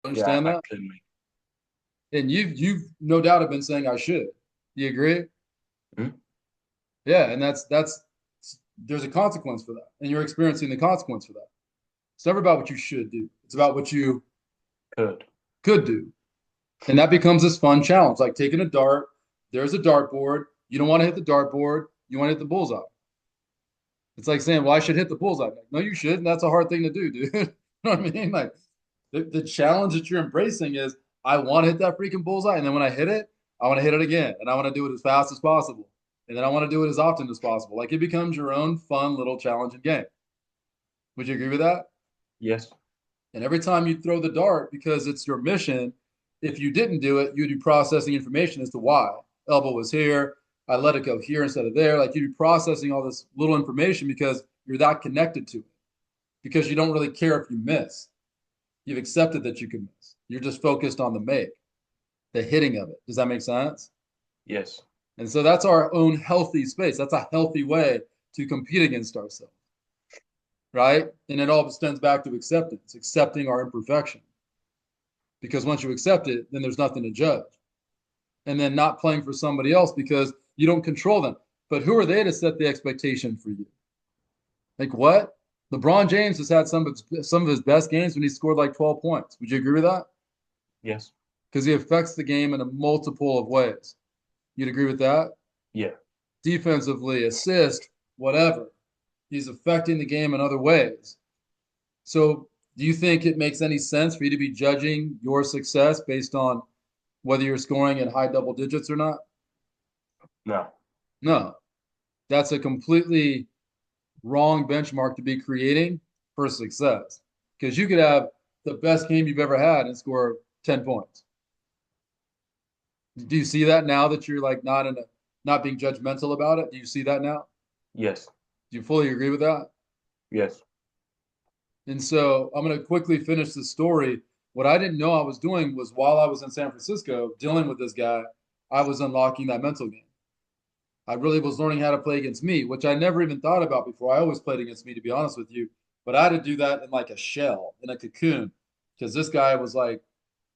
Yeah, Understand I that? couldn't make. And you've no doubt have been saying I should. Do you agree? Hmm? Yeah, and that's there's a consequence for that, and you're experiencing the consequence for that. It's never about what you should do. It's about what you Could. could do. And that becomes this fun challenge, like taking a dart. There's a dartboard. You don't want to hit the dartboard. You want to hit the bullseye. It's like saying, well, I should hit the bullseye. Like, no, you shouldn't. That's a hard thing to do, dude. You know what I mean? Like the challenge that you're embracing is I want to hit that freaking bullseye. And then when I hit it, I want to hit it again. And I want to do it as fast as possible. And then I want to do it as often as possible. Like it becomes your own fun little challenging game. Would you agree with that? Yes. And every time you throw the dart, because it's your mission, if you didn't do it, you'd be processing information as to why. Elbow was here. I let it go here instead of there. Like you'd be processing all this little information because you're that connected to it. Because you don't really care if you miss. You've accepted that you can miss. You're just focused on the make, the hitting of it. Does that make sense? Yes. And so that's our own healthy space. That's a healthy way to compete against ourselves, right? And it all stems back to acceptance, accepting our imperfection. Because once you accept it, then there's nothing to judge. And then not playing for somebody else because you don't control them. But who are they to set the expectation for you? Like what? LeBron James has had some of his best games when he scored like 12 points. Would you agree with that? Yes. Because he affects the game in a multiple of ways. You'd agree with that? Yeah. Defensively, assist, whatever. He's affecting the game in other ways. So, do you think it makes any sense for you to be judging your success based on whether you're scoring in high double digits or not? No. No. That's a completely wrong benchmark to be creating for success. Because you could have the best game you've ever had and score 10 points. Do you see that now that you're like not being judgmental about it? Do you see that now? Yes. Do you fully agree with that? Yes. And so I'm going to quickly finish the story. What I didn't know I was doing was while I was in San Francisco dealing with this guy, I was unlocking that mental game. I really was learning how to play against me, which I never even thought about before. I always played against me, to be honest with you. But I had to do that in like a shell, in a cocoon, because this guy was like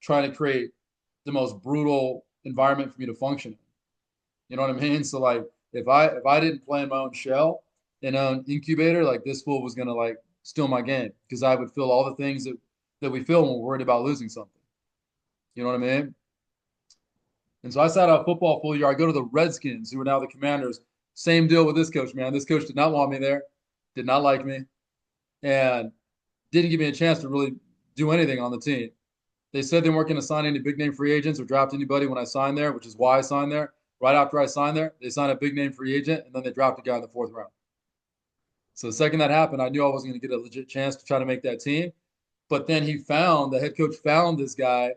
trying to create the most brutal environment for me to function in. You know what I mean? So like if I didn't play in my own shell, in an incubator, like this fool was gonna like steal my game because I would feel all the things that we feel when we're worried about losing something. You know what I mean? And so I sat out football full year. I go to the Redskins, who are now the Commanders. Same deal with this coach, man. This coach did not want me there, did not like me, and didn't give me a chance to really do anything on the team. They said they weren't going to sign any big name free agents or draft anybody when I signed there, which is why I signed there. Right after I signed there, they signed a big name free agent, and then they drafted a guy in the fourth round. So the second that happened, I knew I wasn't going to get a legit chance to try to make that team. But then the head coach found this guy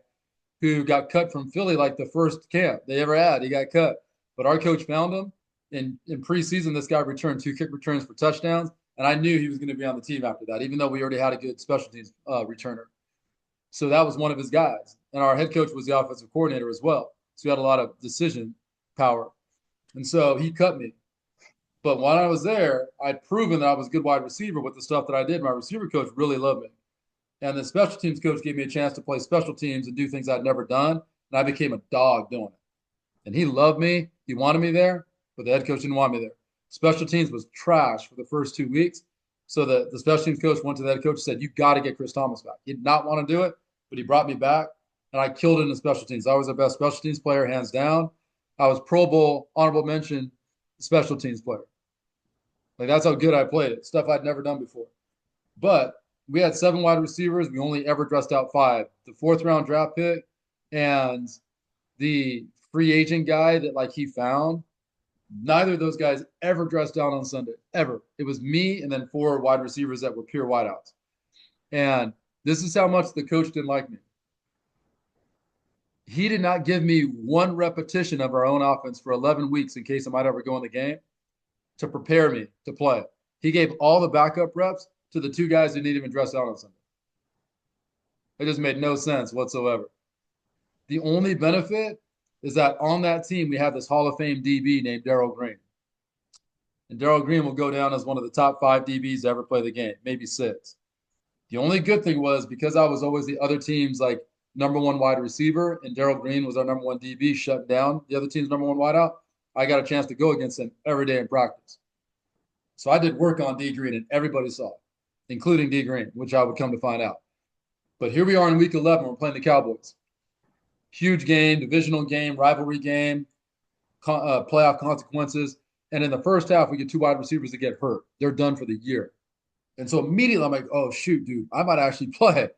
who got cut from Philly like the first camp they ever had. He got cut. But our coach found him. In preseason, this guy returned 2 kick returns for touchdowns. And I knew he was going to be on the team after that, even though we already had a good special teams returner. So that was one of his guys. And our head coach was the offensive coordinator as well. So he had a lot of decision power. And so he cut me. But while I was there, I'd proven that I was a good wide receiver with the stuff that I did. My receiver coach really loved me. And the special teams coach gave me a chance to play special teams and do things I'd never done. And I became a dog doing it. And he loved me. He wanted me there, but the head coach didn't want me there. Special teams was trash for the first 2 weeks. So the special teams coach went to the head coach and said, you got to get Chris Thomas back. He did not want to do it, but he brought me back. And I killed it in the special teams. I was the best special teams player, hands down. I was Pro Bowl, honorable mention, special teams player. Like that's how good I played it. Stuff I'd never done before. But we had 7 wide receivers. We only ever dressed out 5. The fourth round draft pick and the free agent guy that like he found, neither of those guys ever dressed out on Sunday. Ever. It was me and then 4 wide receivers that were pure wideouts. And this is how much the coach didn't like me. He did not give me one repetition of our own offense for 11 weeks in case I might ever go in the game to prepare me to play. He gave all the backup reps to the 2 guys who didn't even dress out on Sunday. It just made no sense whatsoever. The only benefit is that on that team, we have this Hall of Fame DB named Darrell Green. And Darrell Green will go down as one of the top 5 DBs to ever play the game, maybe 6. The only good thing was because I was always the other team's like number one wide receiver, and Darrell Green was our number one DB, shutting down the other team's number one wideout. I got a chance to go against him every day in practice. So I did work on D Green, and everybody saw it, including D Green, which I would come to find out. But here we are in week 11. We're playing the Cowboys. Huge game, divisional game, rivalry game, playoff consequences. And in the first half, we get two wide receivers that get hurt. They're done for the year. And so immediately I'm like, oh, shoot, dude, I might actually play.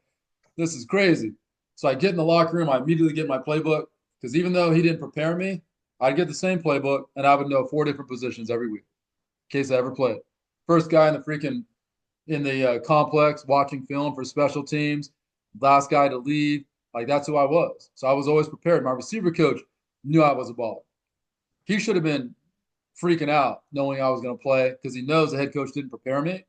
This is crazy. So I get in the locker room. I immediately get my playbook because even though he didn't prepare me, I'd get the same playbook and I would know 4 different positions every week in case I ever played. First guy in the complex watching film for special teams, last guy to leave. Like, that's who I was. So I was always prepared. My receiver coach knew I was a baller. He should have been freaking out knowing I was going to play because he knows the head coach didn't prepare me.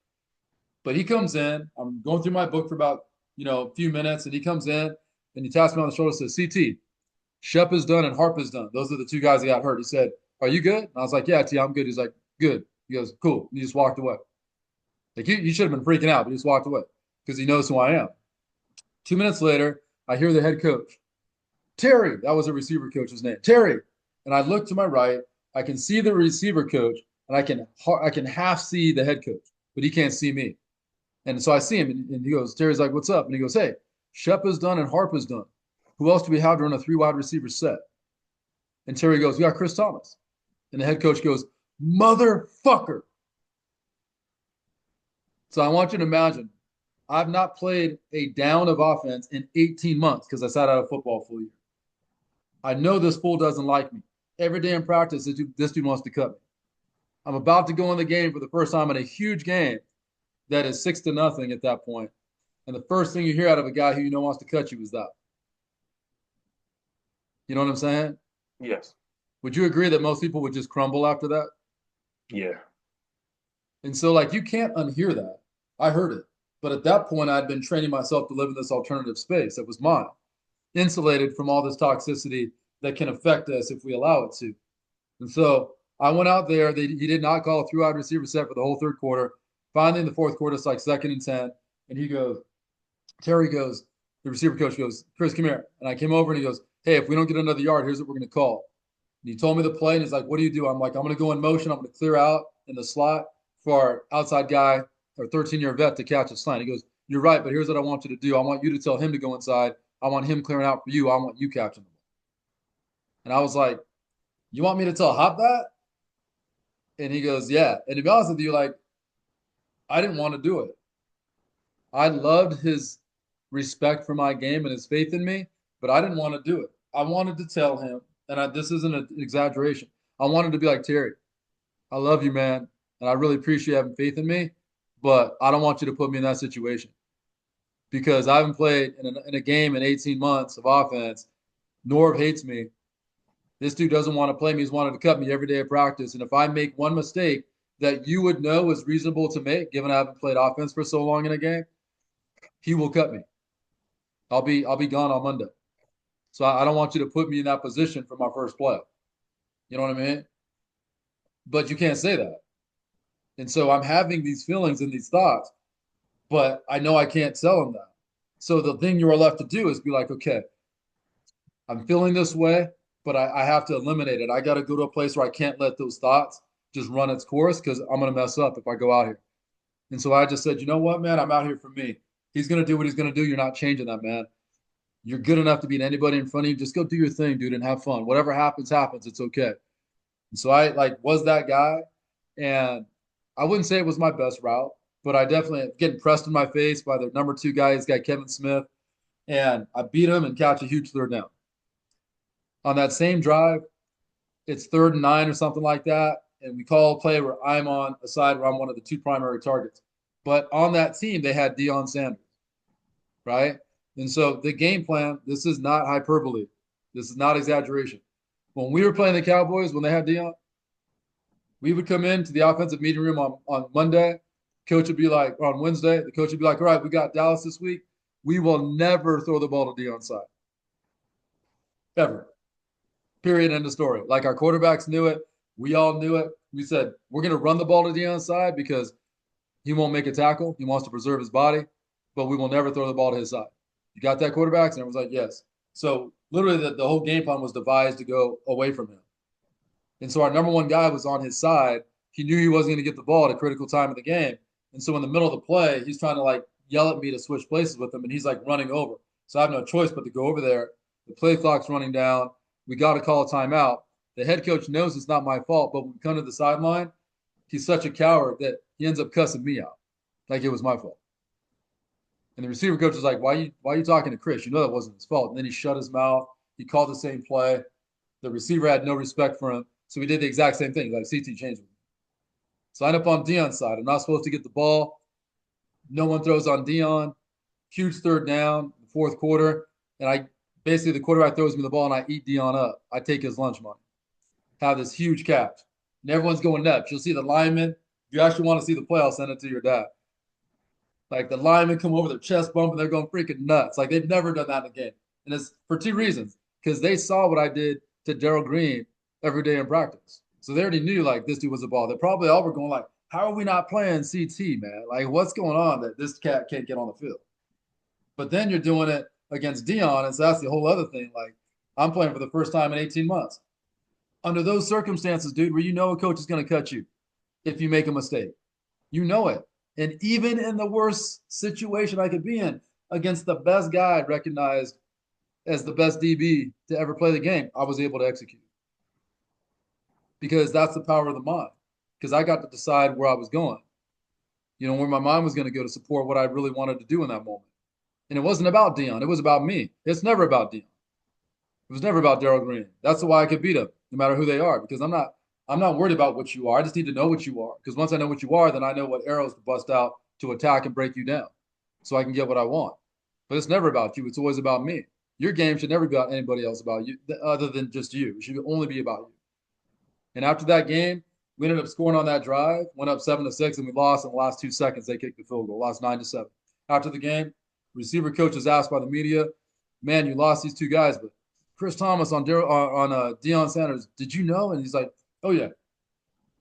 But he comes in. I'm going through my book for about, a few minutes, and he comes in and he taps me on the shoulder and says, CT, Shep is done and Harp is done. Those are the two guys that got hurt. He said, are you good? And I was like, yeah, T, I'm good. He's like, good. He goes, cool. And he just walked away. Like, you should have been freaking out, but he just walked away because he knows who I am. 2 minutes later, I hear the head coach, Terry. That was the receiver coach's name, Terry. And I look to my right. I can see the receiver coach, and I can half see the head coach, but he can't see me. And so I see him, and he goes, Terry's like, what's up? And he goes, hey, Shep is done and Harp is done. Who else do we have to run a 3 wide receiver set? And Terry goes, we got Chris Thomas. And the head coach goes, motherfucker. So I want you to imagine, I've not played a down of offense in 18 months because I sat out of football for a year. I know this fool doesn't like me. Every day in practice, this dude wants to cut me. I'm about to go in the game for the first time in a huge game that is 6-0 at that point. And the first thing you hear out of a guy who wants to cut you is that. You know what I'm saying? Yes. Would you agree that most people would just crumble after that? Yeah. And so, you can't unhear that. I heard it. But at that point, I'd been training myself to live in this alternative space that was mine, insulated from all this toxicity that can affect us if we allow it to. And so I went out there. He did not call a 3 wide receiver set for the whole third quarter. Finally, in the fourth quarter, it's like 2nd and 10. And Terry goes, the receiver coach goes, Chris, come here. And I came over and he goes, hey, if we don't get another yard, here's what we're going to call. And he told me the play, and he's like, what do you do? I'm like, I'm going to go in motion. I'm going to clear out in the slot for our outside guy, our 13-year vet, to catch a slant. He goes, you're right, but here's what I want you to do. I want you to tell him to go inside. I want him clearing out for you. I want you catching the ball. And I was like, you want me to tell Hop that? And he goes, yeah. And to be honest with you, I didn't want to do it. I loved his respect for my game and his faith in me, but I didn't want to do it. I wanted to tell him, and this isn't an exaggeration. I wanted to be like, Terry, I love you, man, and I really appreciate having faith in me, but I don't want you to put me in that situation because I haven't played in a game in 18 months of offense. Norv hates me. This dude doesn't want to play me. He's wanted to cut me every day of practice. And if I make one mistake that you would know is reasonable to make, given I haven't played offense for so long in a game, he will cut me. I'll be gone on Monday. So I don't want you to put me in that position for my first play. You know what I mean? But you can't say that. And so I'm having these feelings and these thoughts, but I know I can't tell him that. So the thing you are left to do is be like, okay, I'm feeling this way, but I have to eliminate it. I got to go to a place where I can't let those thoughts just run its course because I'm going to mess up if I go out here. And so I just said, you know what, man, I'm out here for me. He's going to do what he's going to do. You're not changing that, man. You're good enough to beat anybody in front of you. Just go do your thing, dude, and have fun. Whatever happens, happens. It's okay. And so I was that guy. And I wouldn't say it was my best route, but I definitely getting pressed in my face by the number 2 guy, this guy, Kevin Smith. And I beat him and catch a huge third down. On that same drive, it's 3rd and 9 or something like that. And we call a play where I'm on a side where I'm one of the 2 primary targets. But on that team, they had Deion Sanders, right? And so the game plan, this is not hyperbole. This is not exaggeration. When we were playing the Cowboys, when they had Deion, we would come into the offensive meeting room on Monday. Coach would be like, or on Wednesday, the coach would be like, all right, we got Dallas this week. We will never throw the ball to Deion's side. Ever. Period. End of story. Like, our quarterbacks knew it. We all knew it. We said, we're going to run the ball to Deion's side because he won't make a tackle. He wants to preserve his body, but we will never throw the ball to his side. You got that quarterback? And everyone's like, yes. So literally the whole game plan was devised to go away from him. And so our number one guy was on his side. He knew he wasn't going to get the ball at a critical time of the game. And so in the middle of the play, he's trying to like yell at me to switch places with him, and he's like running over. So I have no choice but to go over there. The play clock's running down. We got to call a timeout. The head coach knows it's not my fault, but when we come to the sideline, he's such a coward that he ends up cussing me out like it was my fault. And the receiver coach was like, why are you talking to Chris? You know that wasn't his fault. And then he shut his mouth. He called the same play. The receiver had no respect for him. So we did the exact same thing. Like, CT changed me. So I end up on Dion's side. I'm not supposed to get the ball. No one throws on Dion. Huge third down, fourth quarter. And I basically, the quarterback throws me the ball and I eat Dion up. I take his lunch money. Have this huge catch. And everyone's going nuts. You'll see the linemen. If you actually want to see the play, I'll send it to your dad. Like the linemen come over their chest bump and they're going freaking nuts. Like they've never done that in a game. And it's for two reasons. Because they saw what I did to Daryl Green every day in practice. So they already knew like this dude was a ball. They probably all were going like, how are we not playing CT, man? Like what's going on that this cat can't get on the field? But then you're doing it against Dion, and so that's the whole other thing. Like I'm playing for the first time in 18 months. Under those circumstances, dude, where you know a coach is going to cut you if you make a mistake. You know it. And even in the worst situation I could be in, against the best guy recognized as the best DB to ever play the game, I was able to execute. Because that's the power of the mind. Because I got to decide where I was going, where my mind was going to go to support what I really wanted to do in that moment. And it wasn't about Dion. It was about me. It's never about Dion. It was never about Daryl Green. That's why I could beat them, no matter who they are, because I'm not worried about what you are. I just need to know what you are. Because once I know what you are, then I know what arrows to bust out to attack and break you down so I can get what I want. But it's never about you. It's always about me. Your game should never be about anybody else about you other than just you. It should only be about you. And after that game, we ended up scoring on that drive, went up 7-6, and we lost in the last 2 seconds. They kicked the field goal, lost 9-7. After the game, receiver coach was asked by the media, man, you lost these two guys, but Chris Thomas on Deion Sanders, did you know? And he's like, oh, yeah,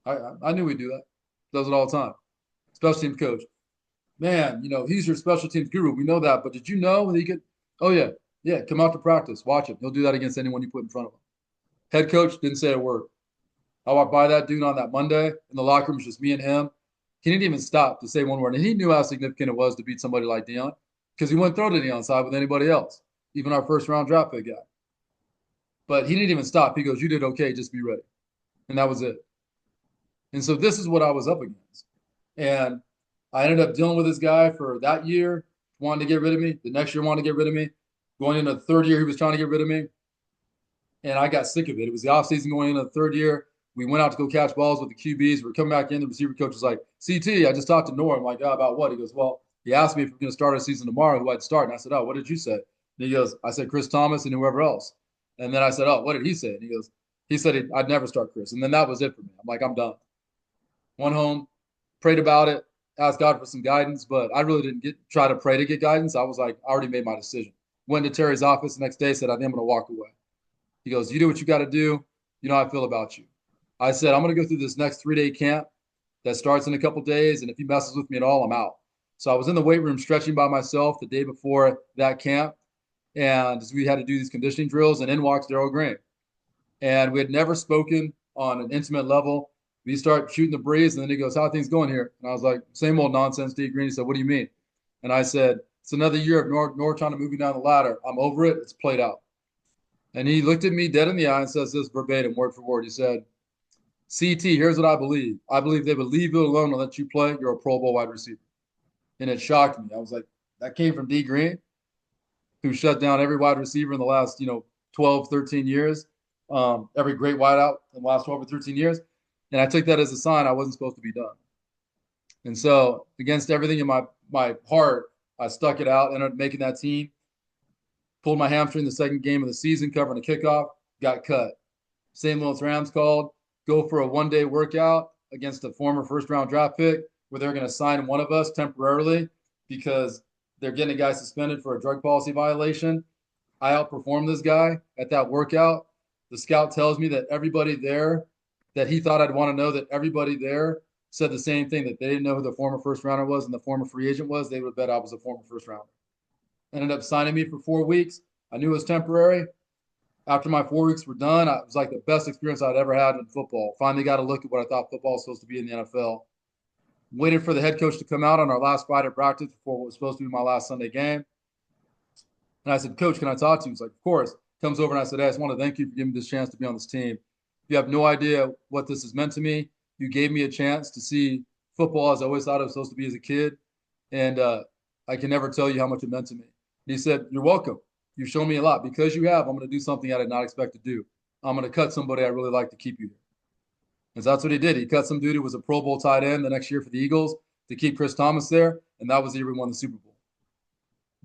I knew we'd do that. Does it all the time. Special teams coach. Man, he's your special teams guru. We know that. But did you know that he could? Oh, yeah. Yeah, come out to practice. Watch him. He'll do that against anyone you put in front of him. Head coach didn't say a word. I walked by that dude on that Monday in the locker room. It was just me and him. He didn't even stop to say one word. And he knew how significant it was to beat somebody like Deion because he wouldn't throw to Deion's side with anybody else, even our first-round draft pick guy. But he didn't even stop. He goes, you did okay. Just be ready. And that was it. And so this is what I was up against. And I ended up dealing with this guy for that year, wanted to get rid of me. The next year, wanted to get rid of me. Going into the third year, he was trying to get rid of me. And I got sick of it. It was the offseason going into the third year. We went out to go catch balls with the QBs. We're coming back in. The receiver coach was like, CT, I just talked to Nora. I'm like, oh, about what? He goes, well, he asked me if we're going to start our season tomorrow, who I'd start. And I said, oh, what did you say? And he goes, I said Chris Thomas and whoever else. And then I said, oh, what did he say? And he said I'd never start Chris. And then that was it for me. I'm like, I'm done. Went home, prayed about it, asked God for some guidance, but I really didn't try to pray to get guidance. I was like, I already made my decision. Went to Terry's office the next day, said, I think I'm going to walk away. He goes, you do what you got to do. You know how I feel about you. I said, I'm going to go through this next 3-day camp that starts in a couple days, and if he messes with me at all, I'm out. So I was in the weight room stretching by myself the day before that camp, and we had to do these conditioning drills, and in walks Daryl Green. And we had never spoken on an intimate level. We start shooting the breeze, and then he goes, how are things going here? And I was like, same old nonsense, Steve Green. He said, what do you mean? And I said, it's another year of Nor trying to move me down the ladder. I'm over it. It's played out. And he looked at me dead in the eye and says this verbatim, word for word. He said, CT, here's what I believe. I believe they would leave you alone and let you play. You're a Pro Bowl wide receiver. And it shocked me. I was like, that came from D. Green, who shut down every wide receiver in the last, 12, 13 years, every great wideout in the last 12 or 13 years. And I took that as a sign I wasn't supposed to be done. And so against everything in my heart, I stuck it out, ended up making that team, pulled my hamstring the second game of the season, covering a kickoff, got cut. St. Louis Rams called, go for a one-day workout against a former first-round draft pick where they're going to sign one of us temporarily because they're getting a guy suspended for a drug policy violation. I outperformed this guy at that workout. The scout tells me that everybody there that he thought I'd want to know, that everybody there said the same thing, that they didn't know who the former first rounder was and the former free agent was. They would bet I was a former first rounder. ended up signing me for 4 weeks. I knew it was temporary. After my 4 weeks were done, it was like the best experience I'd ever had in football. Finally got to look at what I thought football was supposed to be in the NFL. Waited for the head coach to come out on our last Friday practice before what was supposed to be my last Sunday game. And I said, Coach, can I talk to you? He's like, of course. Comes over and I said, hey, I just want to thank you for giving me this chance to be on this team. You have no idea what this has meant to me. You gave me a chance to see football as I always thought it was supposed to be as a kid. And I can never tell you how much it meant to me. And he said, you're welcome. You've shown me a lot. Because you have, I'm going to do something I did not expect to do. I'm going to cut somebody I really like to keep you here. And so that's what he did. He cut some dude who was a Pro Bowl tight end the next year for the Eagles to keep Chris Thomas there. And that was the year we won the Super Bowl.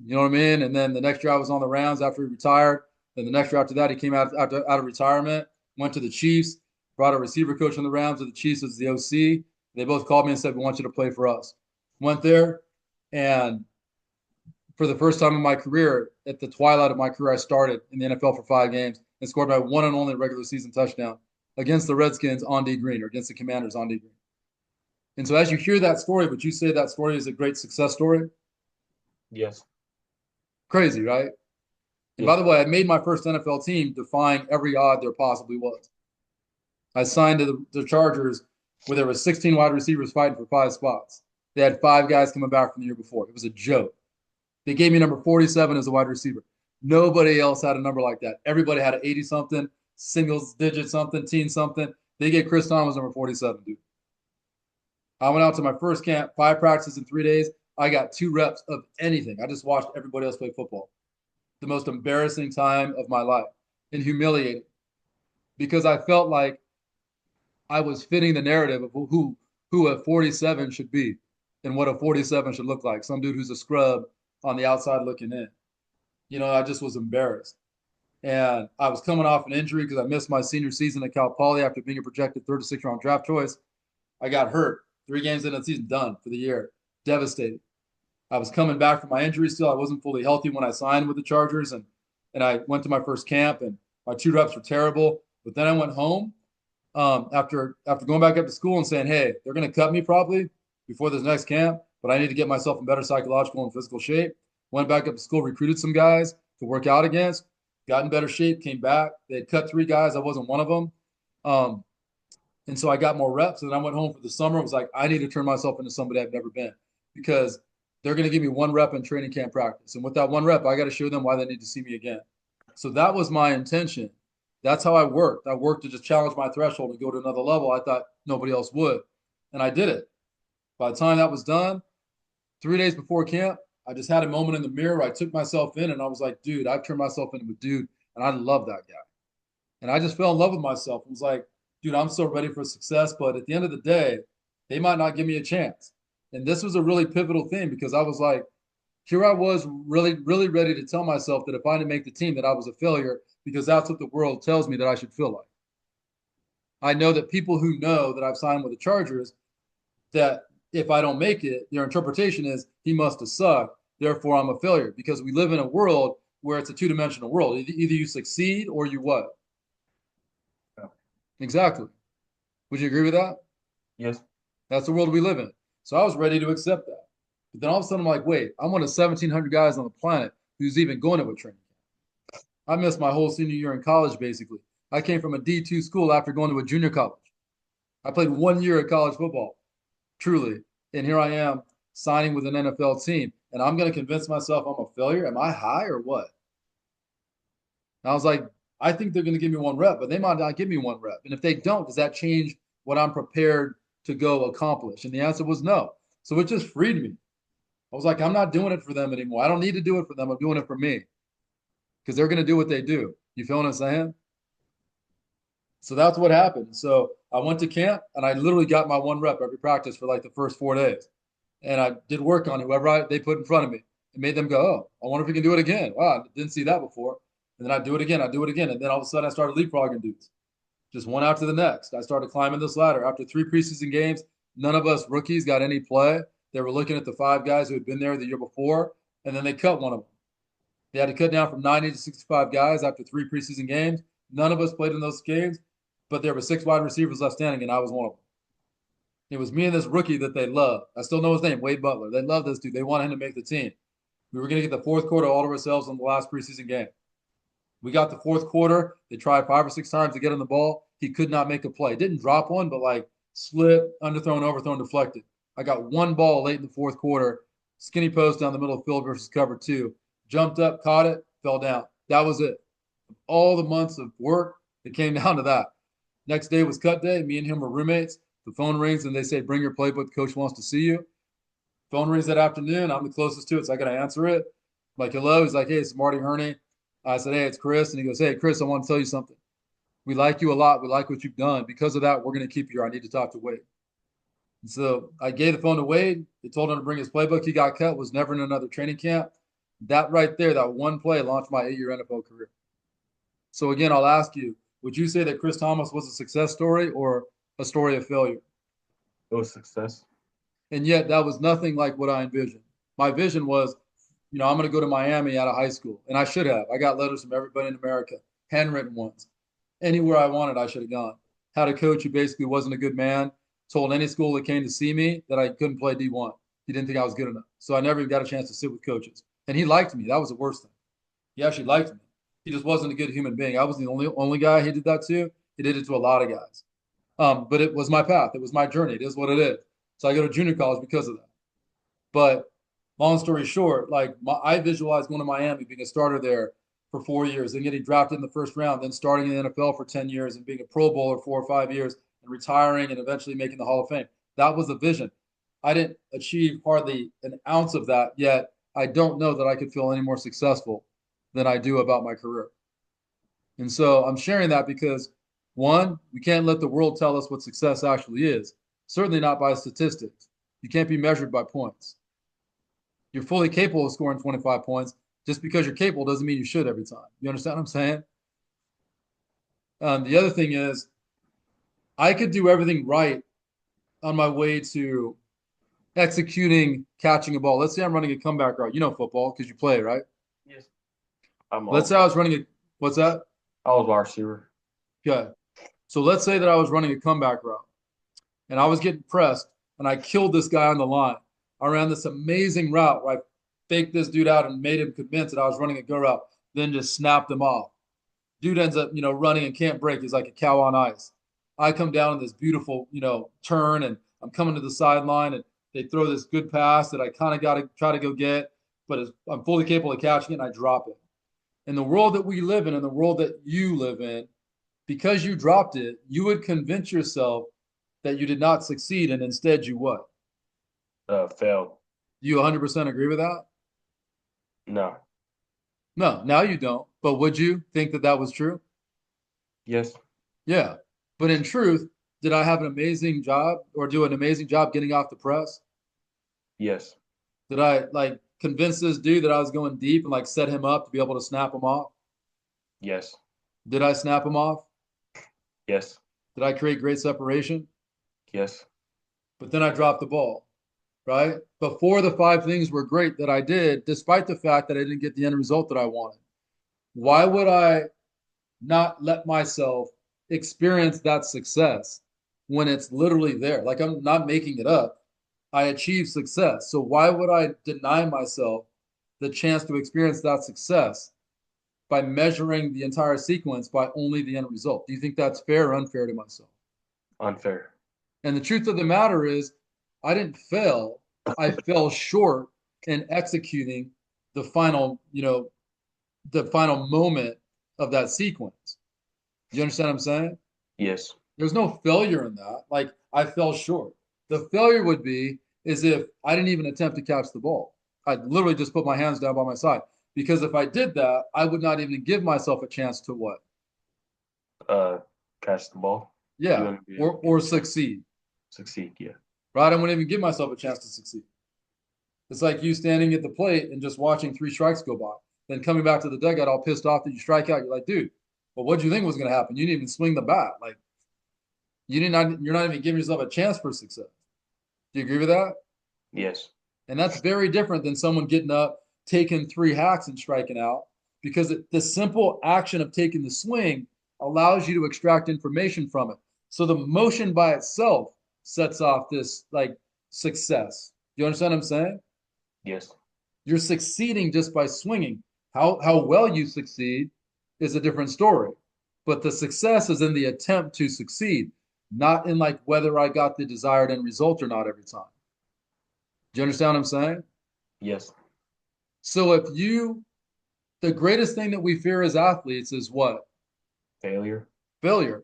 You know what I mean? And then the next year I was on the Rams after he retired. Then the next year after that, he came out of retirement, went to the Chiefs, brought a receiver coach on the Rams to the Chiefs as the OC. They both called me and said, we want you to play for us. Went there, and for the first time in my career, at the twilight of my career, I started in the NFL for 5 games and scored my one and only regular season touchdown against the Redskins on D Green, or against the Commanders on D Green. And so as you hear that story, would you say that story is a great success story? Yes. Crazy, right? And by the way, I made my first NFL team defying every odd there possibly was. I signed to the Chargers where there were 16 wide receivers fighting for 5 spots. They had 5 guys coming back from the year before. It was a joke. They gave me number 47 as a wide receiver. Nobody else had a number like that. Everybody had an 80-something, singles digit something, teen something. They gave Chris Thomas number 47, dude. I went out to my first camp, 5 practices in 3 days. I got 2 reps of anything. I just watched everybody else play football. The most embarrassing time of my life and humiliating, because I felt like I was fitting the narrative of who a 47 should be and what a 47 should look like. Some dude who's a scrub on the outside looking in. You know, I just was embarrassed. And I was coming off an injury because I missed my senior season at Cal Poly after being a projected 3rd to 6th round draft choice. I got hurt. 3 games into the season, done for the year. Devastated. I was coming back from my injury still. I wasn't fully healthy when I signed with the Chargers, and I went to my first camp, and my 2 reps were terrible. But then I went home after going back up to school and saying, hey, they're going to cut me probably before this next camp, but I need to get myself in better psychological and physical shape. Went back up to school, recruited some guys to work out against, got in better shape, came back. They had cut 3 guys. I wasn't one of them. And so I got more reps, and then I went home for the summer. It was like, I need to turn myself into somebody I've never been, because they're going to give me 1 rep in training camp practice. And with that 1 rep, I got to show them why they need to see me again. So that was my intention. That's how I worked. I worked to just challenge my threshold and go to another level. I thought nobody else would. And I did it. By the time that was done, 3 days before camp, I just had a moment in the mirror where I took myself in and I was like, dude, I've turned myself into a dude. And I love that guy. And I just fell in love with myself. It was like, dude, I'm so ready for success. But at the end of the day, they might not give me a chance. And this was a really pivotal thing, because I was like, here I was really, really ready to tell myself that if I didn't make the team, that I was a failure, because that's what the world tells me that I should feel like. I know that people who know that I've signed with the Chargers, that if I don't make it, their interpretation is he must have sucked, therefore I'm a failure, because we live in a world where it's a 2-dimensional world. Either you succeed or you what? Yeah. Exactly. Would you agree with that? Yes. That's the world we live in. So I was ready to accept that. But then all of a sudden I'm like, wait, I'm one of 1,700 guys on the planet who's even going to a training camp. I missed my whole senior year in college, basically. I came from a D2 school after going to a junior college. I played 1 year of college football, truly. And here I am signing with an NFL team. And I'm going to convince myself I'm a failure. Am I high or what? And I was like, I think they're going to give me 1 rep, but they might not give me 1 rep. And if they don't, does that change what I'm prepared to go accomplish? And the answer was no. So it just freed me. I was like, I'm not doing it for them anymore. I don't need to do it for them. I'm doing it for me, because they're going to do what they do. You feel what I'm saying? So that's what happened. So I went to camp and I literally got my 1 rep every practice for like the first 4 days. And I did work on whoever they put in front of me and made them go, oh, I wonder if we can do it again. Wow, I didn't see that before. And then I do it again. I do it again. And then all of a sudden I started leapfrogging dudes, just one after the next. I started climbing this ladder. After 3 preseason games, none of us rookies got any play. They were looking at the 5 guys who had been there the year before, and then they cut one of them. They had to cut down from 90 to 65 guys after 3 preseason games. None of us played in those games, but there were 6 wide receivers left standing, and I was one of them. It was me and this rookie that they loved. I still know his name, Wade Butler. They loved this dude. They wanted him to make the team. We were going to get the fourth quarter all to ourselves on the last preseason game. We got the fourth quarter. They tried 5 or 6 times to get on the ball. He could not make a play. Didn't drop one, but like slip, underthrown, overthrown, deflected. I got one ball late in the fourth quarter, skinny post down the middle of the field versus cover two. Jumped up, caught it, fell down. That was it. All the months of work, it came down to that. Next day was cut day. Me and him were roommates. The phone rings and they say, "Bring your playbook. Coach wants to see you." Phone rings that afternoon. I'm the closest to it, so I got to answer it. I'm like, "Hello." He's like, "Hey, it's Marty Herney." I said, "Hey, it's Chris." And he goes, "Hey, Chris, I want to tell you something. We like you a lot. We like what you've done. Because of that, we're going to keep you here. I need to talk to Wade." And so I gave the phone to Wade. They told him to bring his playbook. He got cut, was never in another training camp. That right there, that one play launched my 8-year NFL career. So again, I'll ask you, would you say that Chris Thomas was a success story or a story of failure? It was success. And yet that was nothing like what I envisioned. My vision was, I'm going to go to Miami out of high school. And I should have. I got letters from everybody in America, handwritten ones. Anywhere I wanted, I should have gone. Had a coach who basically wasn't a good man, told any school that came to see me that I couldn't play D1. He didn't think I was good enough. So I never even got a chance to sit with coaches. And he liked me. That was the worst thing. He actually liked me. He just wasn't a good human being. I was the only guy he did that to. He did it to a lot of guys. But it was my path. It was my journey. It is what it is. So I go to junior college because of that. But long story short, I visualized going to Miami, being a starter there for 4 years, then getting drafted in the first round, then starting in the NFL for 10 years and being a Pro Bowler 4 or 5 years and retiring and eventually making the Hall of Fame. That was the vision. I didn't achieve hardly an ounce of that, yet I don't know that I could feel any more successful than I do about my career. And so I'm sharing that because, one, we can't let the world tell us what success actually is, certainly not by statistics. You can't be measured by points. You're fully capable of scoring 25 points. Just because you're capable doesn't mean you should every time. You understand what I'm saying? The other thing is, I could do everything right on my way to executing catching a ball. Let's say I'm running a comeback route. You know football because you play, right? Yes. I'm Let's say I was running a what's that? I was wide receiver. Okay. So let's say that I was running a comeback route and I was getting pressed and I killed this guy on the line. I ran this amazing route where I faked this dude out and made him convinced that I was running a go route, then just snapped him off. Dude ends up, running and can't break. He's like a cow on ice. I come down in this beautiful, turn and I'm coming to the sideline and they throw this good pass that I kind of got to try to go get, but I'm fully capable of catching it and I drop it. In the world that we live in the world that you live in, because you dropped it, you would convince yourself that you did not succeed and instead you what? Failed. You 100% agree with that? No. No, now you don't. But would you think that that was true? Yes. Yeah. But in truth, did I have an amazing job or do an amazing job getting off the press? Yes. Did I convince this dude that I was going deep and set him up to be able to snap him off? Yes. Did I snap him off? Yes. Did I create great separation? Yes. But then I dropped the ball, right? But 4 of the 5 things were great that I did, despite the fact that I didn't get the end result that I wanted. Why would I not let myself experience that success when it's literally there? Like I'm not making it up. I achieved success. So why would I deny myself the chance to experience that success by measuring the entire sequence by only the end result? Do you think that's fair or unfair to myself? Unfair. And the truth of the matter is, I didn't fail. I fell short in executing the final, the final moment of that sequence. You understand what I'm saying? Yes. There's no failure in that. Like I fell short. The failure would be is if I didn't even attempt to catch the ball. I'd literally just put my hands down by my side. Because if I did that, I would not even give myself a chance to what? Uh, Catch the ball. You Yeah. wouldn't be able Or to succeed. succeed. Yeah. Right? I wouldn't even give myself a chance to succeed. It's like you standing at the plate and just watching 3 strikes go by. Then coming back to the dugout all pissed off that you strike out. You're like, dude, well, what do you think was going to happen? You didn't even swing the bat. Like you're not even giving yourself a chance for success. Do you agree with that? Yes. And that's very different than someone getting up, taking 3 hacks and striking out because the simple action of taking the swing allows you to extract information from it. So the motion by itself sets off this success. Do you understand what I'm saying? Yes. You're succeeding just by swinging. How well you succeed is a different story. But the success is in the attempt to succeed, not in like whether I got the desired end result or not every time. Do you understand what I'm saying? Yes. So if you, the greatest thing that we fear as athletes is what? Failure. Failure.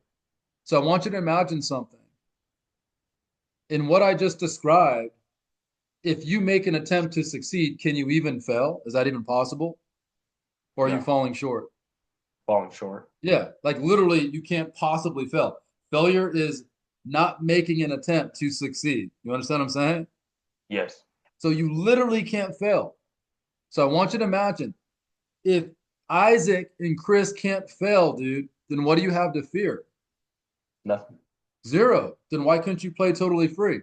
So I want you to imagine something. In what I just described, if you make an attempt to succeed, can you even fail? Is that even possible? Or are you No. falling short? Falling short. Yeah, like literally, you can't possibly fail. Failure is not making an attempt to succeed. You understand what I'm saying? Yes. So you literally can't fail. So I want you to imagine if Isaac and Chris can't fail, dude, then what do you have to fear? Nothing. Zero. Then why couldn't you play totally free?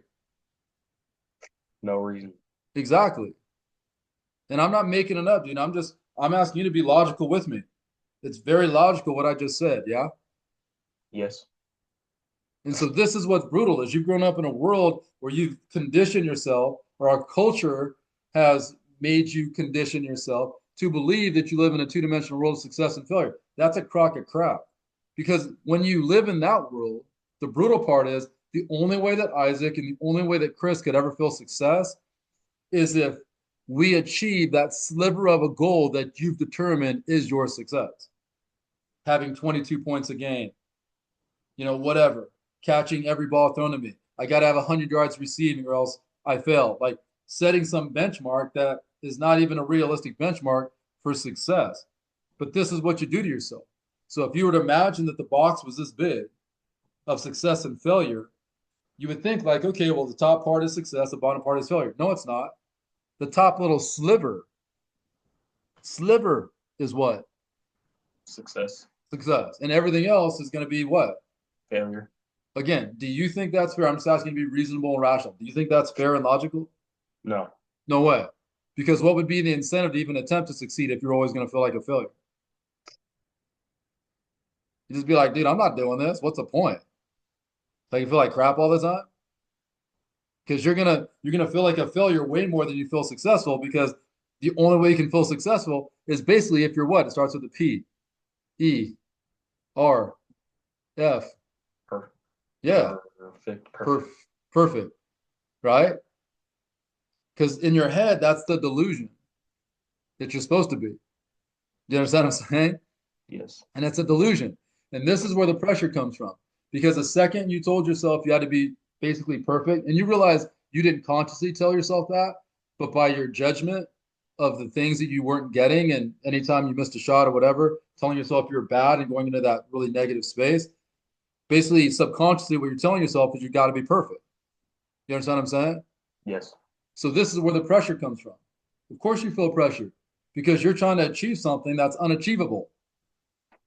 No reason. Exactly. And I'm not making it up, dude. I'm asking you to be logical with me. It's very logical what I just said, yeah? Yes. And so this is what's brutal is you've grown up in a world where you've conditioned yourself, or our culture has made you condition yourself to believe that you live in a two-dimensional world of success and failure. That's a crock of crap. Because when you live in that world, the brutal part is the only way that Isaac and the only way that Chris could ever feel success is if we achieve that sliver of a goal that you've determined is your success. Having 22 points a game, whatever, catching every ball thrown at me. I got to have 100 yards receiving or else I fail. Like setting some benchmark that is not even a realistic benchmark for success. But this is what you do to yourself. So if you were to imagine that the box was this big of success and failure, you would think like, okay, well, the top part is success, the bottom part is failure. No, it's not. The top little sliver is what? Success. Success. And everything else is going to be what? Failure. Again, do you think that's fair? I'm just asking you to be reasonable and rational. Do you think that's fair and logical? No. No way. Because what would be the incentive to even attempt to succeed if you're always going to feel like a failure? You just be like, dude, I'm not doing this. What's the point? Like you feel like crap all the time? Because you're gonna feel like a failure way more than you feel successful because the only way you can feel successful is basically if you're what? It starts with a P, E, R, F. Perfect. Yeah, Perfect. perf Perfect. perfect, right? Because in your head, that's the delusion that you're supposed to be. Do you understand what I'm saying? Yes. And it's a delusion. And this is where the pressure comes from. Because the second you told yourself you had to be basically perfect, and you realize you didn't consciously tell yourself that, but by your judgment of the things that you weren't getting, and anytime you missed a shot or whatever, telling yourself you're bad and going into that really negative space, basically subconsciously what you're telling yourself is you got to be perfect. You understand what I'm saying? Yes. So this is where the pressure comes from. Of course you feel pressure because you're trying to achieve something that's unachievable.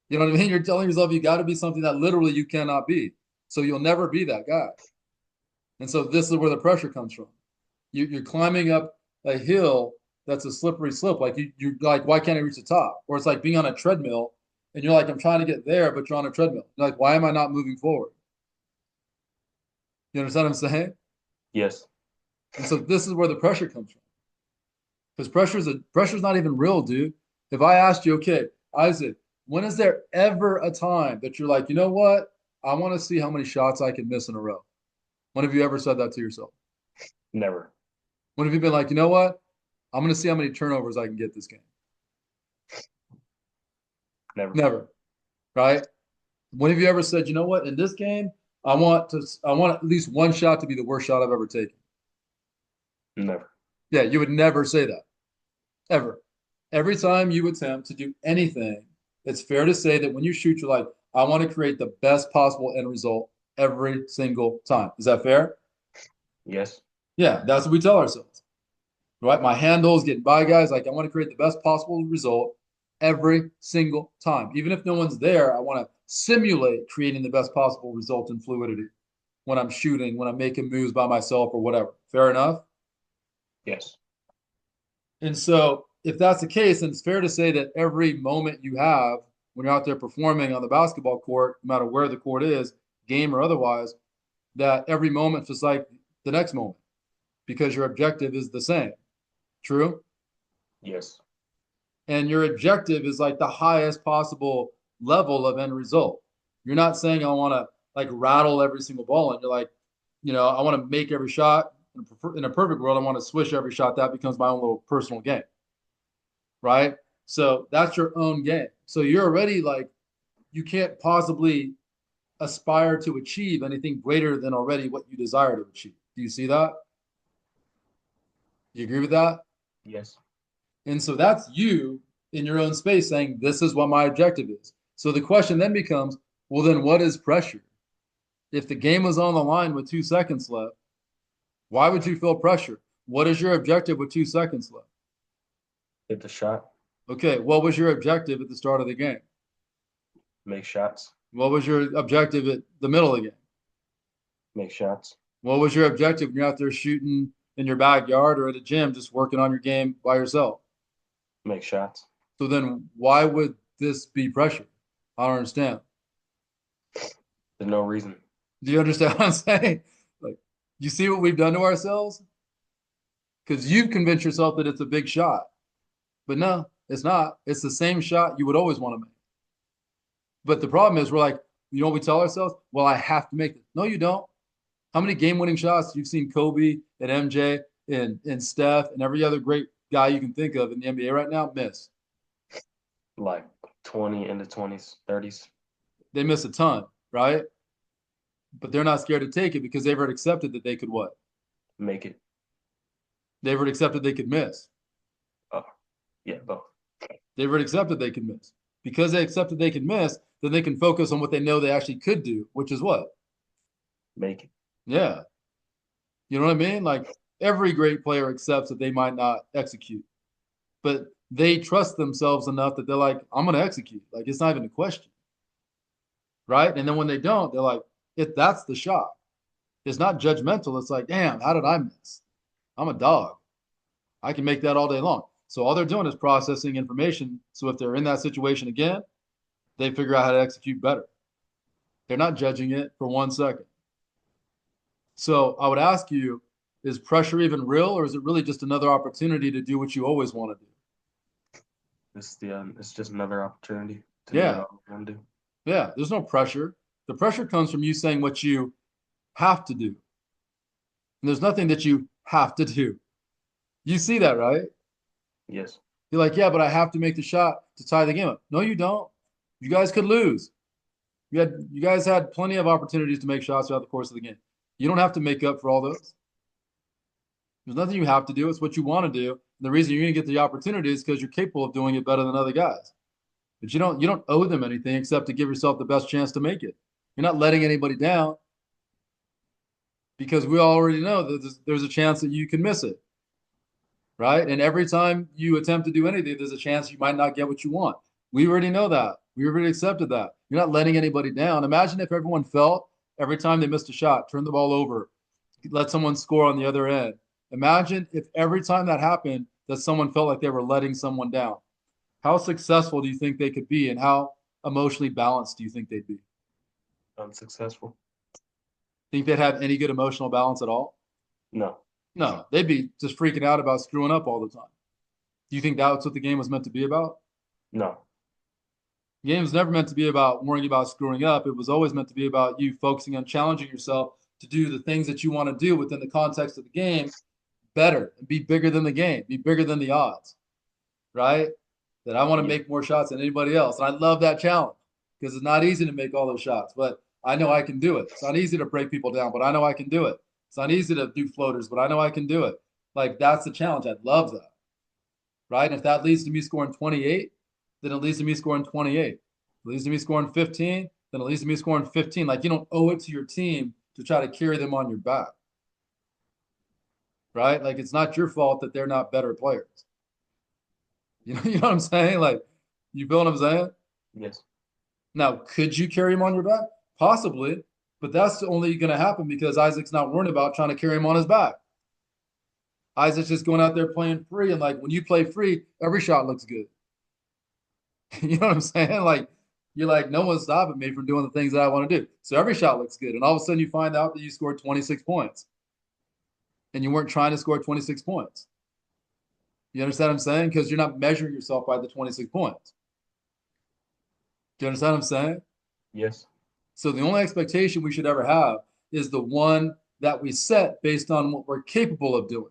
You know what I mean? You're telling yourself you got to be something that literally you cannot be. So you'll never be that guy. And so this is where the pressure comes from. You're climbing up a hill that's a slippery slope. Like you're like, why can't I reach the top? Or it's like being on a treadmill and you're like, I'm trying to get there, but you're on a treadmill. You're like, why am I not moving forward? You understand what I'm saying? Yes. And so this is where the pressure comes from. Because pressure's not even real, dude. If I asked you, okay, Isaac, when is there ever a time that you're like, you know what? I want to see how many shots I can miss in a row. When have you ever said that to yourself? Never. When have you been like, you know what? I'm going to see how many turnovers I can get this game? Never. Never, right? When have you ever said, you know what? In this game, I want at least one shot to be the worst shot I've ever taken. Never. Yeah, you would never say that ever. Every time you attempt to do anything, it's fair to say that when you shoot, you're like, I want to create the best possible end result every single time. Is that fair? Yes. Yeah, that's what we tell ourselves, right? My handles getting by guys, like I want to create the best possible result every single time. Even if no one's there, I want to simulate creating the best possible result in fluidity when I'm shooting, when I'm making moves by myself or whatever. Fair enough? Yes. And so, if that's the case, then it's fair to say that every moment you have when you're out there performing on the basketball court, no matter where the court is, game or otherwise, that every moment's just like the next moment because your objective is the same. True? Yes. And your objective is like the highest possible level of end result. You're not saying I want to like rattle every single ball, and you're like, I want to make every shot. In a perfect world, I want to swish every shot. That becomes my own little personal game, right? So that's your own game. So you're already like, you can't possibly aspire to achieve anything greater than already what you desire to achieve. Do you see that? Do you agree with that? Yes. And so that's you in your own space saying, this is what my objective is. So the question then becomes, well, then what is pressure? If the game was on the line with 2 seconds left, why would you feel pressure? What is your objective with 2 seconds left? Hit the shot. Okay, what was your objective at the start of the game? Make shots. What was your objective at the middle of the game? Make shots. What was your objective when you're out there shooting in your backyard or at a gym just working on your game by yourself? Make shots. So then why would this be pressure? I don't understand. There's no reason. Do you understand what I'm saying? Like, you see what we've done to ourselves? Because you've convinced yourself that it's a big shot. But no, it's not. It's the same shot you would always want to make. But the problem is we're like, we tell ourselves, well, I have to make it. No, you don't. How many game-winning shots you've seen Kobe and MJ and Steph and every other great guy you can think of in the NBA right now miss? Like 20 in the 20s, 30s. They miss a ton, right? But they're not scared to take it because they've already accepted that they could what? Make it. They've already accepted they could miss. Oh, yeah, both. They've already accepted they can miss. Because they accepted they can miss, then they can focus on what they know they actually could do, which is what? Make it. Yeah. You know what I mean? Like every great player accepts that they might not execute, but they trust themselves enough that they're like, I'm going to execute. Like it's not even a question. Right. And then when they don't, they're like, if that's the shot, it's not judgmental. It's like, damn, how did I miss? I'm a dog. I can make that all day long. So all they're doing is processing information. So if they're in that situation again, they figure out how to execute better. They're not judging it for 1 second. So I would ask you, is pressure even real, or is it really just another opportunity to do what you always want to do? It's just another opportunity to do what Yeah, I want to do. yeah. There's no pressure. The pressure comes from you saying what you have to do. And there's nothing that you have to do. You see that, right? Yes. You're like, yeah, but I have to make the shot to tie the game up. No, you don't. You guys could lose. You guys had plenty of opportunities to make shots throughout the course of the game. You don't have to make up for all those. There's nothing you have to do. It's what you want to do. And the reason you're going to get the opportunity is because you're capable of doing it better than other guys. But you don't owe them anything except to give yourself the best chance to make it. You're not letting anybody down because we already know that there's a chance that you can miss it, right? And every time you attempt to do anything, there's a chance you might not get what you want. We already know that. We already accepted that. You're not letting anybody down. Imagine if everyone felt every time they missed a shot, turn the ball over, let someone score on the other end. Imagine if every time that happened, that someone felt like they were letting someone down. How successful do you think they could be, and how emotionally balanced do you think they'd be? Unsuccessful? Think they'd have any good emotional balance at all? No. No, they'd be just freaking out about screwing up all the time. Do you think that's what the game was meant to be about? No. The game was never meant to be about worrying about screwing up. It was always meant to be about you focusing on challenging yourself to do the things that you want to do within the context of the game better and be bigger than the game, be bigger than the odds, right? That I want to Yeah. make more shots than anybody else. And I love that challenge because it's not easy to make all those shots, but I know I can do it. It's not easy to break people down, but I know I can do it. It's not easy to do floaters, but I know I can do it. Like that's the challenge. I love that, right? And if that leads to me scoring 28, then it leads to me scoring 28. If it leads to me scoring 15, then it leads to me scoring 15. Like you don't owe it to your team to try to carry them on your back, right? Like it's not your fault that they're not better players. You know what I'm saying? Like, you feel what I'm saying? Yes. Now, could you carry him on your back? Possibly, but that's only going to happen because Isaac's not worrying about trying to carry him on his back. Isaac's just going out there playing free, and like when you play free, every shot looks good. You know what I'm saying? Like you're like, no one's stopping me from doing the things that I want to do. So every shot looks good, and all of a sudden you find out that you scored 26 points, and you weren't trying to score 26 points. You understand what I'm saying? Because you're not measuring yourself by the 26 points. Do you understand what I'm saying? Yes. So the only expectation we should ever have is the one that we set based on what we're capable of doing,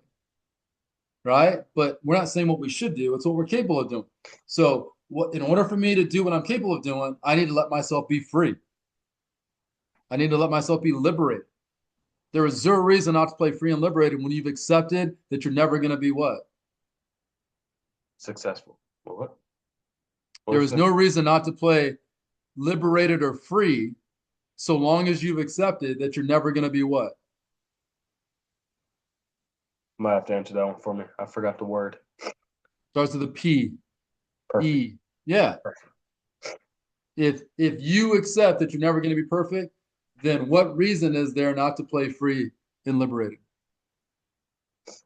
right? But we're not saying what we should do, it's what we're capable of doing. So in order for me to do what I'm capable of doing, I need to let myself be free. I need to let myself be liberated. There is zero reason not to play free and liberated when you've accepted that you're never going to be what? Successful. What? What There was is no that? reason not to play liberated or free so long as you've accepted that you're never going to be what? Might have to answer that one for me. I forgot the word. Starts with a P, Perfect. E. Yeah. Perfect. If you accept that you're never going to be perfect, then what reason is there not to play free and liberated?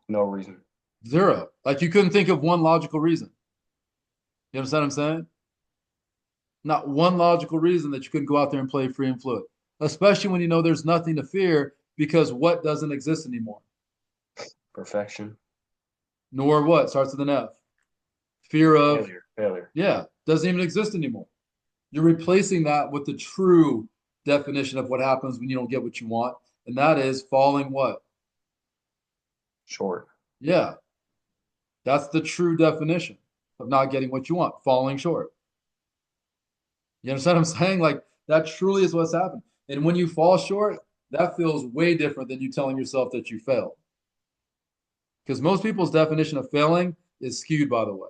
No reason. Zero. Like you couldn't think of one logical reason. You understand what I'm saying? Not one logical reason that you couldn't go out there and play free and fluid, especially when you know there's nothing to fear because what doesn't exist anymore? Perfection. Nor what starts with an F. Fear of, Failure. Failure. yeah, doesn't even exist anymore. You're replacing that with the true definition of what happens when you don't get what you want, and that is falling what? Short. Yeah, that's the true definition of not getting what you want, falling short. You understand what I'm saying? Like that truly is what's happened. And when you fall short, that feels way different than you telling yourself that you failed. Because most people's definition of failing is skewed, by the way.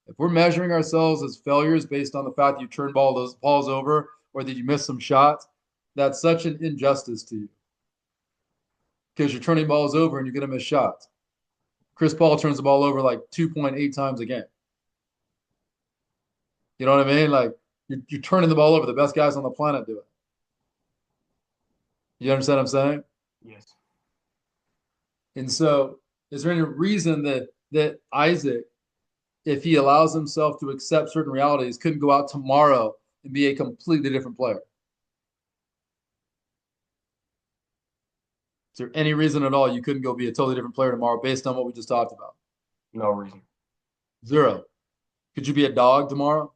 If we're measuring ourselves as failures based on the fact that you turned those balls over or that you missed some shots, that's such an injustice to you. Because you're turning balls over and you're going to miss shots. Chris Paul turns the ball over like 2.8 times a game. You know what I mean? Like you're turning the ball over. The best guys on the planet do it. You understand what I'm saying? Yes. And so, is there any reason that Isaac, if he allows himself to accept certain realities, couldn't go out tomorrow and be a completely different player? Is there any reason at all you couldn't go be a totally different player tomorrow based on what we just talked about? No reason. Zero. Could you be a dog tomorrow?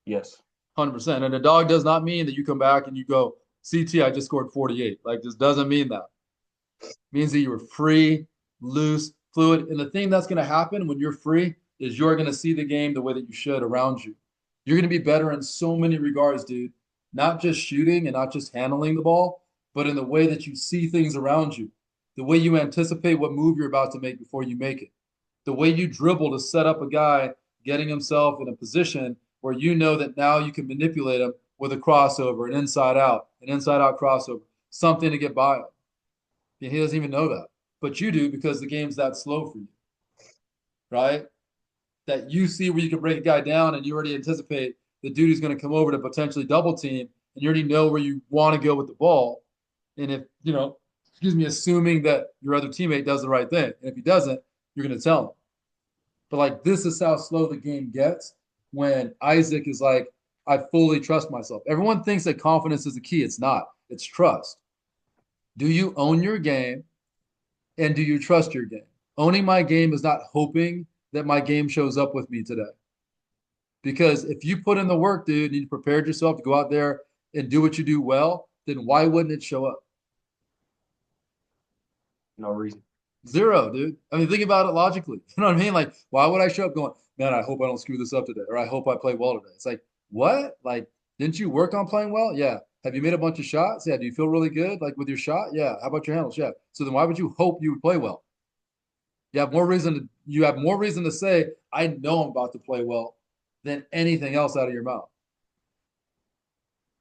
Yes. 100%. And a dog does not mean that you come back and you go, CT, I just scored 48. Like, this doesn't mean that. It means that you were free, loose, fluid. And the thing that's going to happen when you're free is you're going to see the game the way that you should around you. You're going to be better in so many regards, dude. Not just shooting and not just handling the ball, but in the way that you see things around you, the way you anticipate what move you're about to make before you make it, the way you dribble to set up a guy getting himself in a position where you know that now you can manipulate him with a crossover, an inside out crossover, something to get by him. And he doesn't even know that. But you do because the game's that slow for you, right? That you see where you can break a guy down and you already anticipate the dude who's going to come over to potentially double team and you already know where you want to go with the ball. And if, excuse me, assuming that your other teammate does the right thing. And if he doesn't, you're going to tell him. But like this is how slow the game gets when Isaac is like, I fully trust myself. Everyone thinks that confidence is the key. It's not. It's trust. Do you own your game and do you trust your game? Owning my game is not hoping that my game shows up with me today. Because if you put in the work, dude, and you prepared yourself to go out there and do what you do well, then why wouldn't it show up? No reason. Zero, dude. I mean, think about it logically. You know what I mean? Like, why would I show up going, man, I hope I don't screw this up today, or I hope I play well today? It's like, what? Like, didn't you work on playing well? Yeah. Have you made a bunch of shots? Yeah. Do you feel really good, like with your shot? Yeah. How about your handles? Yeah. So then why would you hope you would play well? You have more reason to say, I know I'm about to play well than anything else out of your mouth.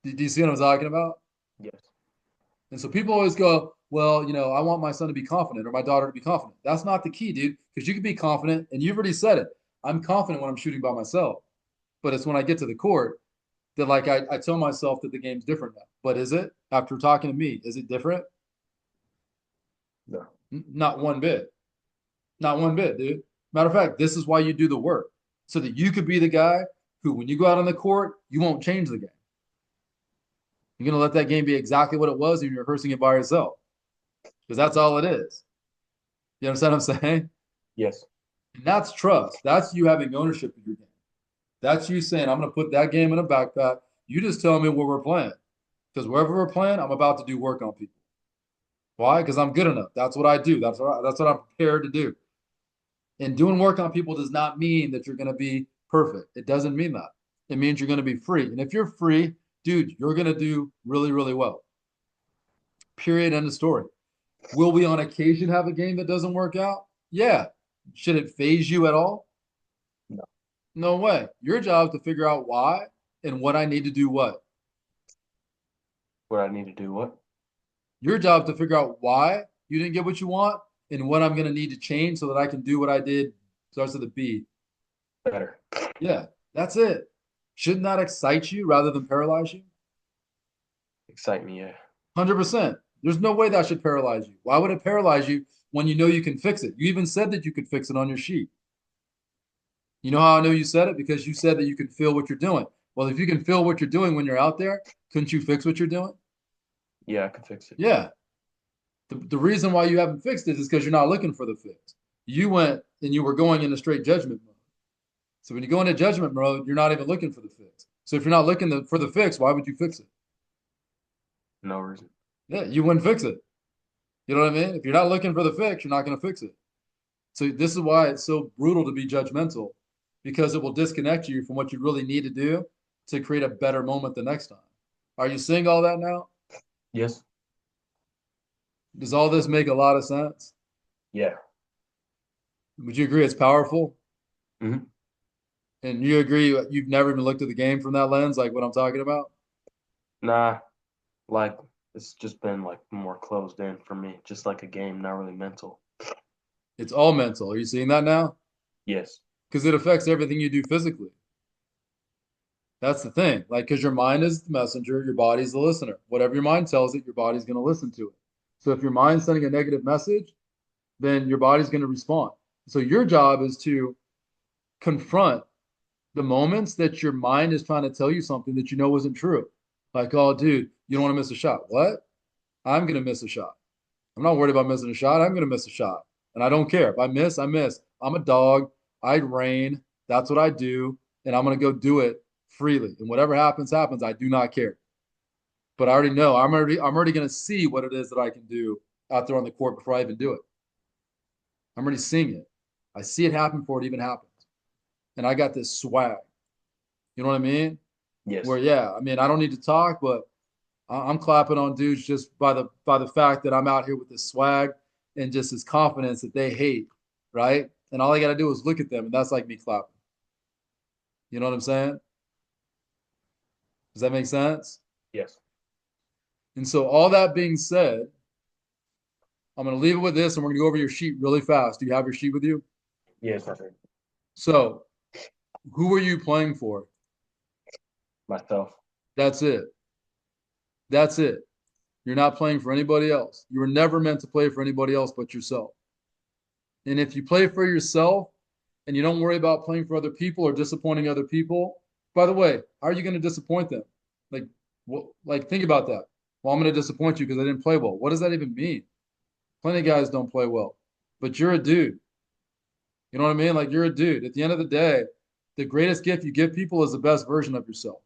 Do you see what I'm talking about? Yes. And so people always go, well, I want my son to be confident or my daughter to be confident. That's not the key, dude, because you can be confident, and you've already said it. I'm confident when I'm shooting by myself, but it's when I get to the court that like I tell myself that the game's different now. But is it? After talking to me, is it different? No. Not one bit. Not one bit, dude. Matter of fact, this is why you do the work so that you could be the guy who, when you go out on the court, you won't change the game. You're going to let that game be exactly what it was and you're rehearsing it by yourself because that's all it is. You understand what I'm saying? Yes. And that's trust. That's you having ownership of your game. That's you saying, I'm going to put that game in a backpack. You just tell me where we're playing. Because wherever we're playing, I'm about to do work on people. Why? Because I'm good enough. That's what I do. That's what I'm prepared to do. And doing work on people does not mean that you're going to be perfect. It doesn't mean that. It means you're going to be free. And if you're free, dude, you're going to do really, really well. Period. End of story. Will we on occasion have a game that doesn't work out? Yeah. Should it phase you at all? No. No way. Your job is to figure out why and what I need to do what. What I need to do what? Your job is to figure out why you didn't get what you want and what I'm going to need to change so that I can do what I did. Starts with a B. Better. Yeah, that's it. Shouldn't that excite you rather than paralyze you? Excite me, yeah. 100%. There's no way that should paralyze you. Why would it paralyze you when you know you can fix it? You even said that you could fix it on your sheet. You know how I know you said it? Because you said that you can feel what you're doing. Well, if you can feel what you're doing when you're out there, couldn't you fix what you're doing? Yeah, I can fix it. Yeah. The reason why you haven't fixed it is because you're not looking for the fix. You went and you were going into straight judgment mode. So when you go into judgment mode, you're not even looking for the fix. So if you're not looking for the fix, why would you fix it? No reason. Yeah, you wouldn't fix it. You know what I mean? If you're not looking for the fix, you're not going to fix it. So this is why it's so brutal to be judgmental, because it will disconnect you from what you really need to do to create a better moment the next time. Are you seeing all that now? Yes. Does all this make a lot of sense? Yeah. Would you agree it's powerful? Hmm. And you agree you've never even looked at the game from that lens, like what I'm talking about? Nah, like it's just been like more closed in for me, just like a game, not really mental. It's all mental. Are you seeing that now? Yes. Because it affects everything you do physically. That's the thing. Like, because your mind is the messenger, your body's the listener. Whatever your mind tells it, your body's going to listen to it. So if your mind's sending a negative message, then your body's going to respond. So your job is to confront the moments that your mind is trying to tell you something that you know isn't true. Like, oh, dude, you don't want to miss a shot. What? I'm going to miss a shot. I'm not worried about missing a shot. I'm going to miss a shot. And I don't care. If I miss, I miss. I'm a dog. I rain. That's what I do. And I'm going to go do it freely. And whatever happens, happens. I do not care. But I already know. I'm already going to see what it is that I can do out there on the court before I even do it. I'm already seeing it. I see it happen before it even happens. And I got this swag. You know what I mean? Where Yes. yeah, I mean, I don't need to talk, but I'm clapping on dudes just by the fact that I'm out here with this swag and just this confidence that they hate, right? And all I got to do is look at them, and that's like me clapping. You know what I'm saying? Does that make sense? Yes. And so, all that being said, I'm going to leave it with this, and we're going to go over your sheet really fast. Do you have your sheet with you? Yes, I think So, who are you playing for? myself. That's it. That's it. You're not playing for anybody else. You were never meant to play for anybody else but yourself. And if you play for yourself and you don't worry about playing for other people or disappointing other people, by the way, how are you going to disappoint them? Like, like think about that. Well, I'm going to disappoint you because I didn't play well. What does that even mean? Plenty of guys don't play well, but you're a dude. You know what I mean? Like you're a dude. At the end of the day, the greatest gift you give people is the best version of yourself.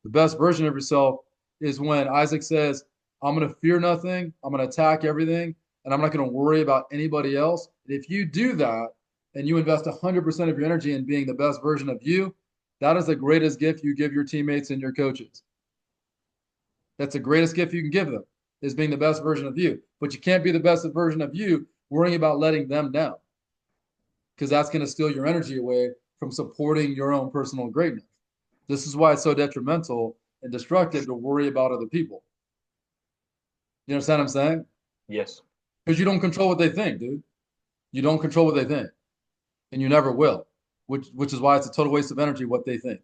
The best version of yourself is when Isaac says, I'm going to fear nothing, I'm going to attack everything, and I'm not going to worry about anybody else. And if you do that and you invest 100% of your energy in being the best version of you, that is the greatest gift you give your teammates and your coaches. That's the greatest gift you can give them is being the best version of you. But you can't be the best version of you worrying about letting them down because that's going to steal your energy away from supporting your own personal greatness. This is why it's so detrimental and destructive to worry about other people. You understand what I'm saying? Yes. Because you don't control what they think, dude. You don't control what they think, and you never will. Which is why it's a total waste of energy what they think.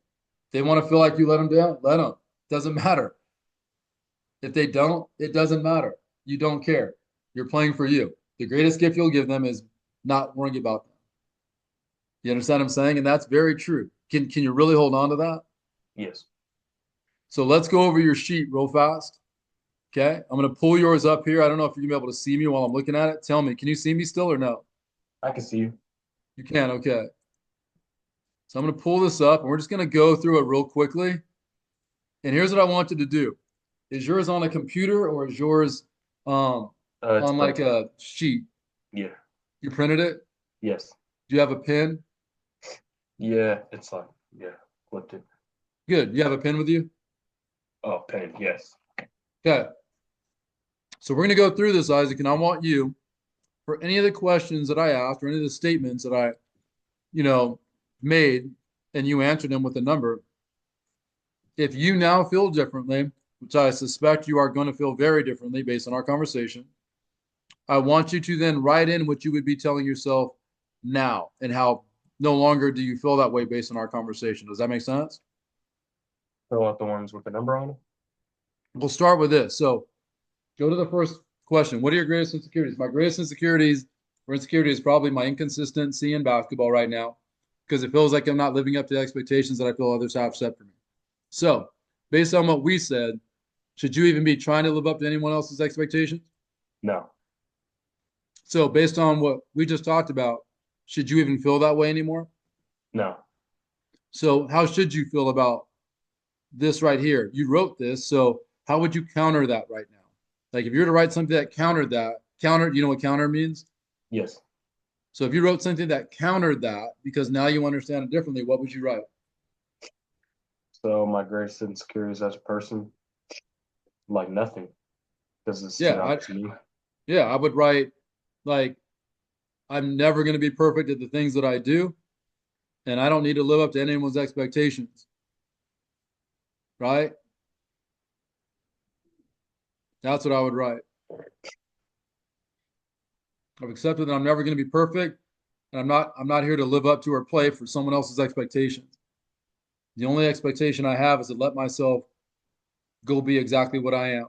They want to feel like you let them down, let them. Doesn't matter. If they don't, it doesn't matter. You don't care. You're playing for you. The greatest gift you'll give them is not worrying about them. You understand what I'm saying? And that's very true. Can you really hold on to that? Yes. So let's go over your sheet real fast. Okay. I'm going to pull yours up here. I don't know if you're going to be able to see me while I'm looking at it. Tell me, can you see me still or no? I can see you. You can, okay. So I'm going to pull this up and we're just going to go through it real quickly. And here's what I want you to do. Is yours on a computer or is yours um, It's on like printed. a sheet? Yeah. You printed it? Yes. Do you have a pen? Yeah. It's like yeah. Flipped it. Good. You have a pen with you? Oh, pen. Yes. Okay. So we're going to go through this, Isaac, and I want you, for any of the questions that I asked or any of the statements that I, you know, made, and you answered them with a number, if you now feel differently, which I suspect you are going to feel very differently based on our conversation, I want you to then write in what you would be telling yourself now and how no longer do you feel that way based on our conversation. Does that make sense? Fill out the ones with the number on it. We'll start with this. So go to the first question. What are your greatest insecurities? My greatest insecurities or insecurity is probably my inconsistency in basketball right now because it feels like I'm not living up to the expectations that I feel others have set for me. So, based on what we said, should you even be trying to live up to anyone else's expectations? No. So, based on what we just talked about, should you even feel that way anymore? No. So, how should you feel about this right here? You wrote this, so how would you counter that right now? Like, if you were to write something that countered that, you know what counter means? Yes. So, if you wrote something that countered that because now you understand it differently, what would you write? So my greatest insecurities as a person, like nothing, because it's Yeah, not to me. I would write like, I'm never going to be perfect at the things that I do, and I don't need to live up to anyone's expectations, right? That's what I would write. I've accepted that I'm never going to be perfect, and I'm not here to live up to or play for someone else's expectations. The only expectation I have is to let myself go be exactly what I am.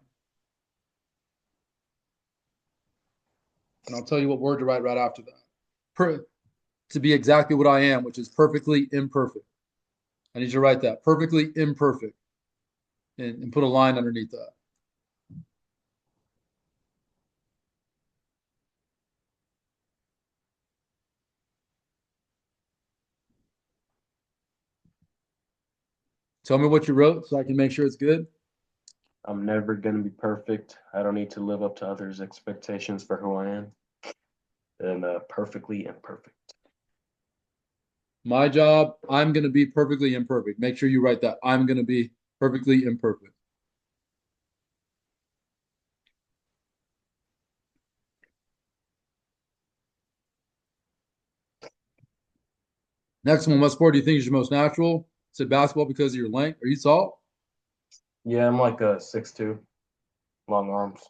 And I'll tell you what word to write right after that. To be exactly what I am, which is perfectly imperfect. I need you to write that perfectly imperfect and put a line underneath that. Tell me what you wrote so I can make sure it's good. I'm never gonna be perfect. I don't need to live up to others' expectations for who I am, and perfectly imperfect. My job, I'm going to be perfectly imperfect. Make sure you write that. I'm going to be perfectly imperfect. Next one, what sport do you think is your most natural? Said basketball because of your length. Are you tall? Yeah, I'm like a 6'2", long arms.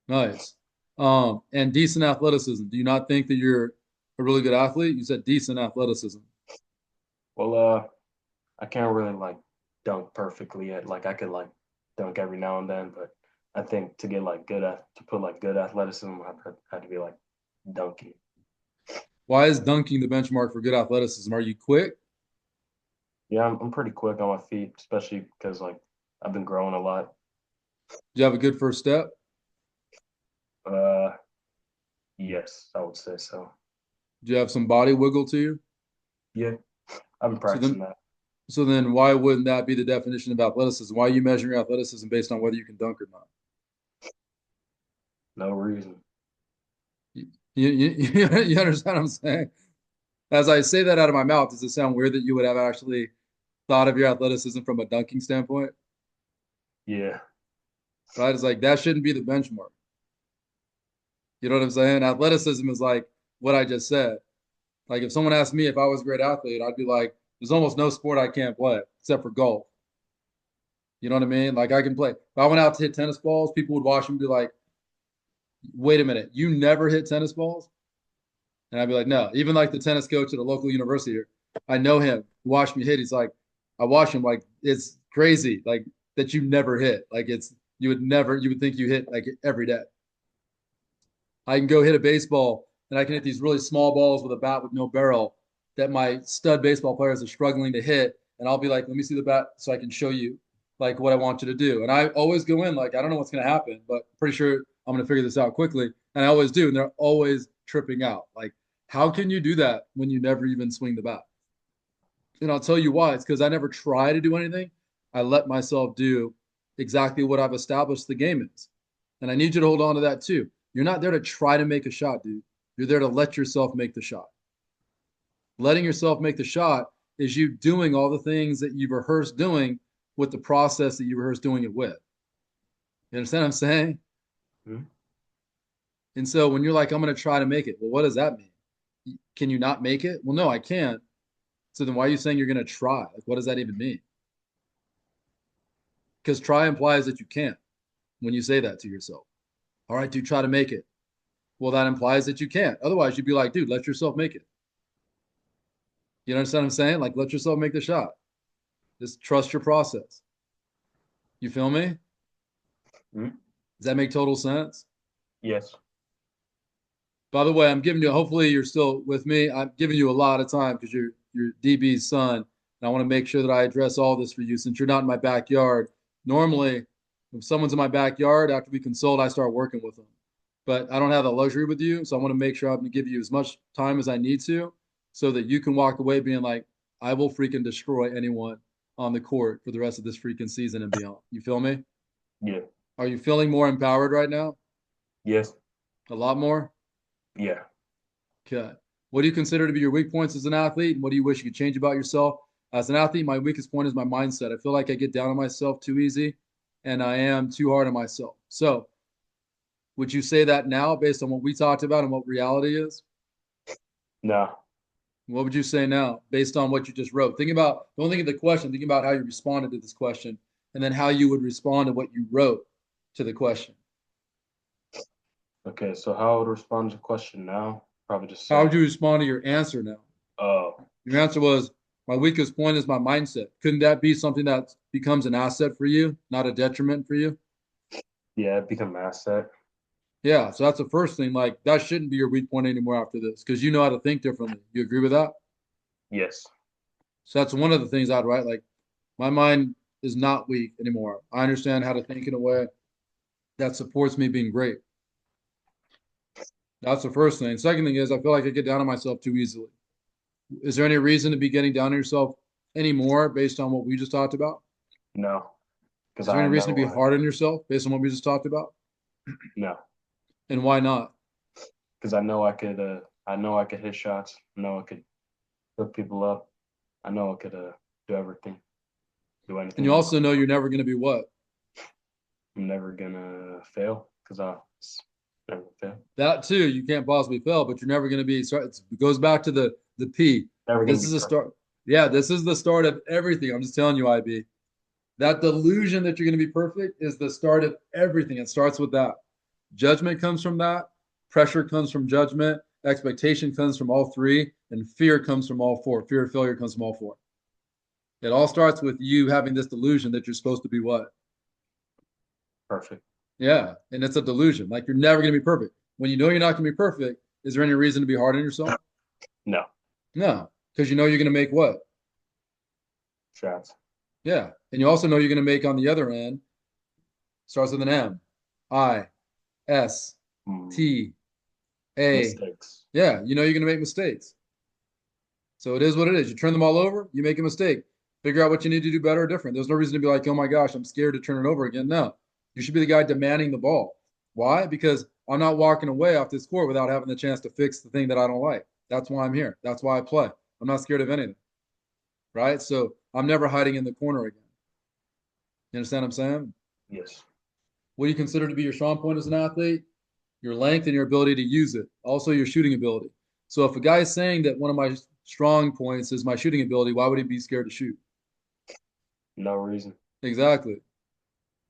Nice. And decent athleticism. Do you not think that you're a really good athlete? You said decent athleticism. Well, I can't really like dunk perfectly yet. Like I could like dunk every now and then, but I think to get like good at to put like good athleticism, I had to be like dunking. Why is dunking the benchmark for good athleticism? Are you quick? Yeah, I'm pretty quick on my feet, especially because like I've been growing a lot. Do you have a good first step? Uh, yes, I would say so. Do you have some body wiggle to you? Yeah, I've been So then, practicing that. why wouldn't that be the definition of athleticism? Why are you measuring athleticism based on whether you can dunk or not? No reason. You understand what I'm saying? As I say that out of my mouth, does it sound weird that you would have actually thought of your athleticism from a dunking standpoint? Yeah, Right? It's like that shouldn't be the benchmark. You know what I'm saying? Athleticism is like what I just said. Like if someone asked me if I was a great athlete, I'd be like, there's almost no sport I can't play except for golf. You know what I mean? Like I can play. If I went out to hit tennis balls, people would watch me and be like, wait a minute, you never hit tennis balls? And I'd be like, no. Even like the tennis coach at a local university here, I know him. He watched me hit. He's like, I watch him like it's crazy, like that you never hit. Like it's you would think you hit like every day. I can go hit a baseball and I can hit these really small balls with a bat with no barrel that my stud baseball players are struggling to hit. And I'll be like, let me see the bat so I can show you like what I want you to do. And I always go in like I don't know what's going to happen, but pretty sure I'm going to figure this out quickly. And I always do. And they're always tripping out. Like How can you do that when you never even swing the bat? And I'll tell you why. It's because I never try to do anything. I let myself do exactly what I've established the game is. And I need you to hold on to that too. You're not there to try to make a shot, dude. You're there to let yourself make the shot. Letting yourself make the shot is you doing all the things that you've rehearsed doing with the process that you rehearsed doing it with. You understand what I'm saying? Hmm? And so when you're like, I'm going to try to make it, well, what does that mean? Can you not make it? Well, no, I can't. So then why are you saying you're going to try? Like, what does that even mean? Because try implies that you can't when you say that to yourself. All right, dude, try to make it. Well, that implies that you can't. Otherwise, you'd be like, dude, let yourself make it. You understand what I'm saying? Like, let yourself make the shot. Just trust your process. You feel me? Does Hmm? that make total sense? Yes. By the way, I'm giving you, hopefully you're still with me. I'm giving you a lot of time because you're DB's son. And I want to make sure that I address all this for you since you're not in my backyard. Normally, if someone's in my backyard, after we consult, I start working with them. But I don't have that luxury with you. So I want to make sure I'm going to give you as much time as I need to so that you can walk away being like, I will freaking destroy anyone on the court for the rest of this freaking season and beyond. You feel me? Yeah. Are you feeling more empowered right now? Yes. A lot more? Yeah. Okay. What do you consider to be your weak points as an athlete? And what do you wish you could change about yourself? As an athlete, my weakest point is my mindset. I feel like I get down on myself too easy and I am too hard on myself. So, would you say that now based on what we talked about and what reality is? No. What would you say now based on what you just wrote? Think about, don't think of the question, think about how you responded to this question and then how you would respond to what you wrote to the question. Okay. So how I would respond to the question now? Probably just How would say, you respond to your answer now? uh, Your answer was, my weakest point is my mindset. Couldn't that be something that becomes an asset for you, not a detriment for you? yeah, it become an asset. Yeah, so that's the first thing. Like, that shouldn't be your weak point anymore after this because you know how to think differently. You agree with that? Yes. So that's one of the things I'd write. Like, my mind is not weak anymore. I understand how to think in a way that supports me being great. That's the first thing. Second thing is, I feel like I get down on myself too easily. Is there any reason to be getting down on yourself anymore based on what we just talked about? No. Because Is there I any reason to know be like hard on yourself based on what we just talked about? no. And why not? Because I know I could. I know I could hit shots. I know I could hook people up. I know I could do everything. Do And anything you in the also court. know you're never going to be what? I'm never gonna fail because I never fail. That too, you can't possibly fail, but you're never going to be. It goes back to the P. Never gonna This be is a perfect. start. Yeah, this is the start of everything. I'm just telling you, IB. That delusion that you're going to be perfect is the start of everything. It starts with that. Judgment comes from that. Pressure comes from judgment. Expectation comes from all three, and fear comes from all four. Fear of failure comes from all four. It all starts with you having this delusion that you're supposed to be what? Perfect. Yeah, and it's a delusion. Like you're never going to be perfect. When you know you're not going to be perfect, is there any reason to be hard on yourself? No No, because you know you're going to make what? shots. Yeah, and you also know you're going to make on the other end. Starts with an M, I, S, Hmm. T, A. Mistakes. Yeah, you know you're going to make mistakes. So it is what it is. You turn them all over, you make a mistake. Figure out what you need to do better or different. There's no reason to be like, oh my gosh, I'm scared to turn it over again. No, you should be the guy demanding the ball. Why? Because I'm not walking away off this court without having the chance to fix the thing that I don't like. That's why I'm here. That's why I play. I'm not scared of anything. Right. So I'm never hiding in the corner again. You understand what I'm saying? Yes. What do you consider to be your strong point as an athlete? Your length and your ability to use it. Also, your shooting ability. So if a guy is saying that one of my strong points is my shooting ability, why would he be scared to shoot? No reason. Exactly.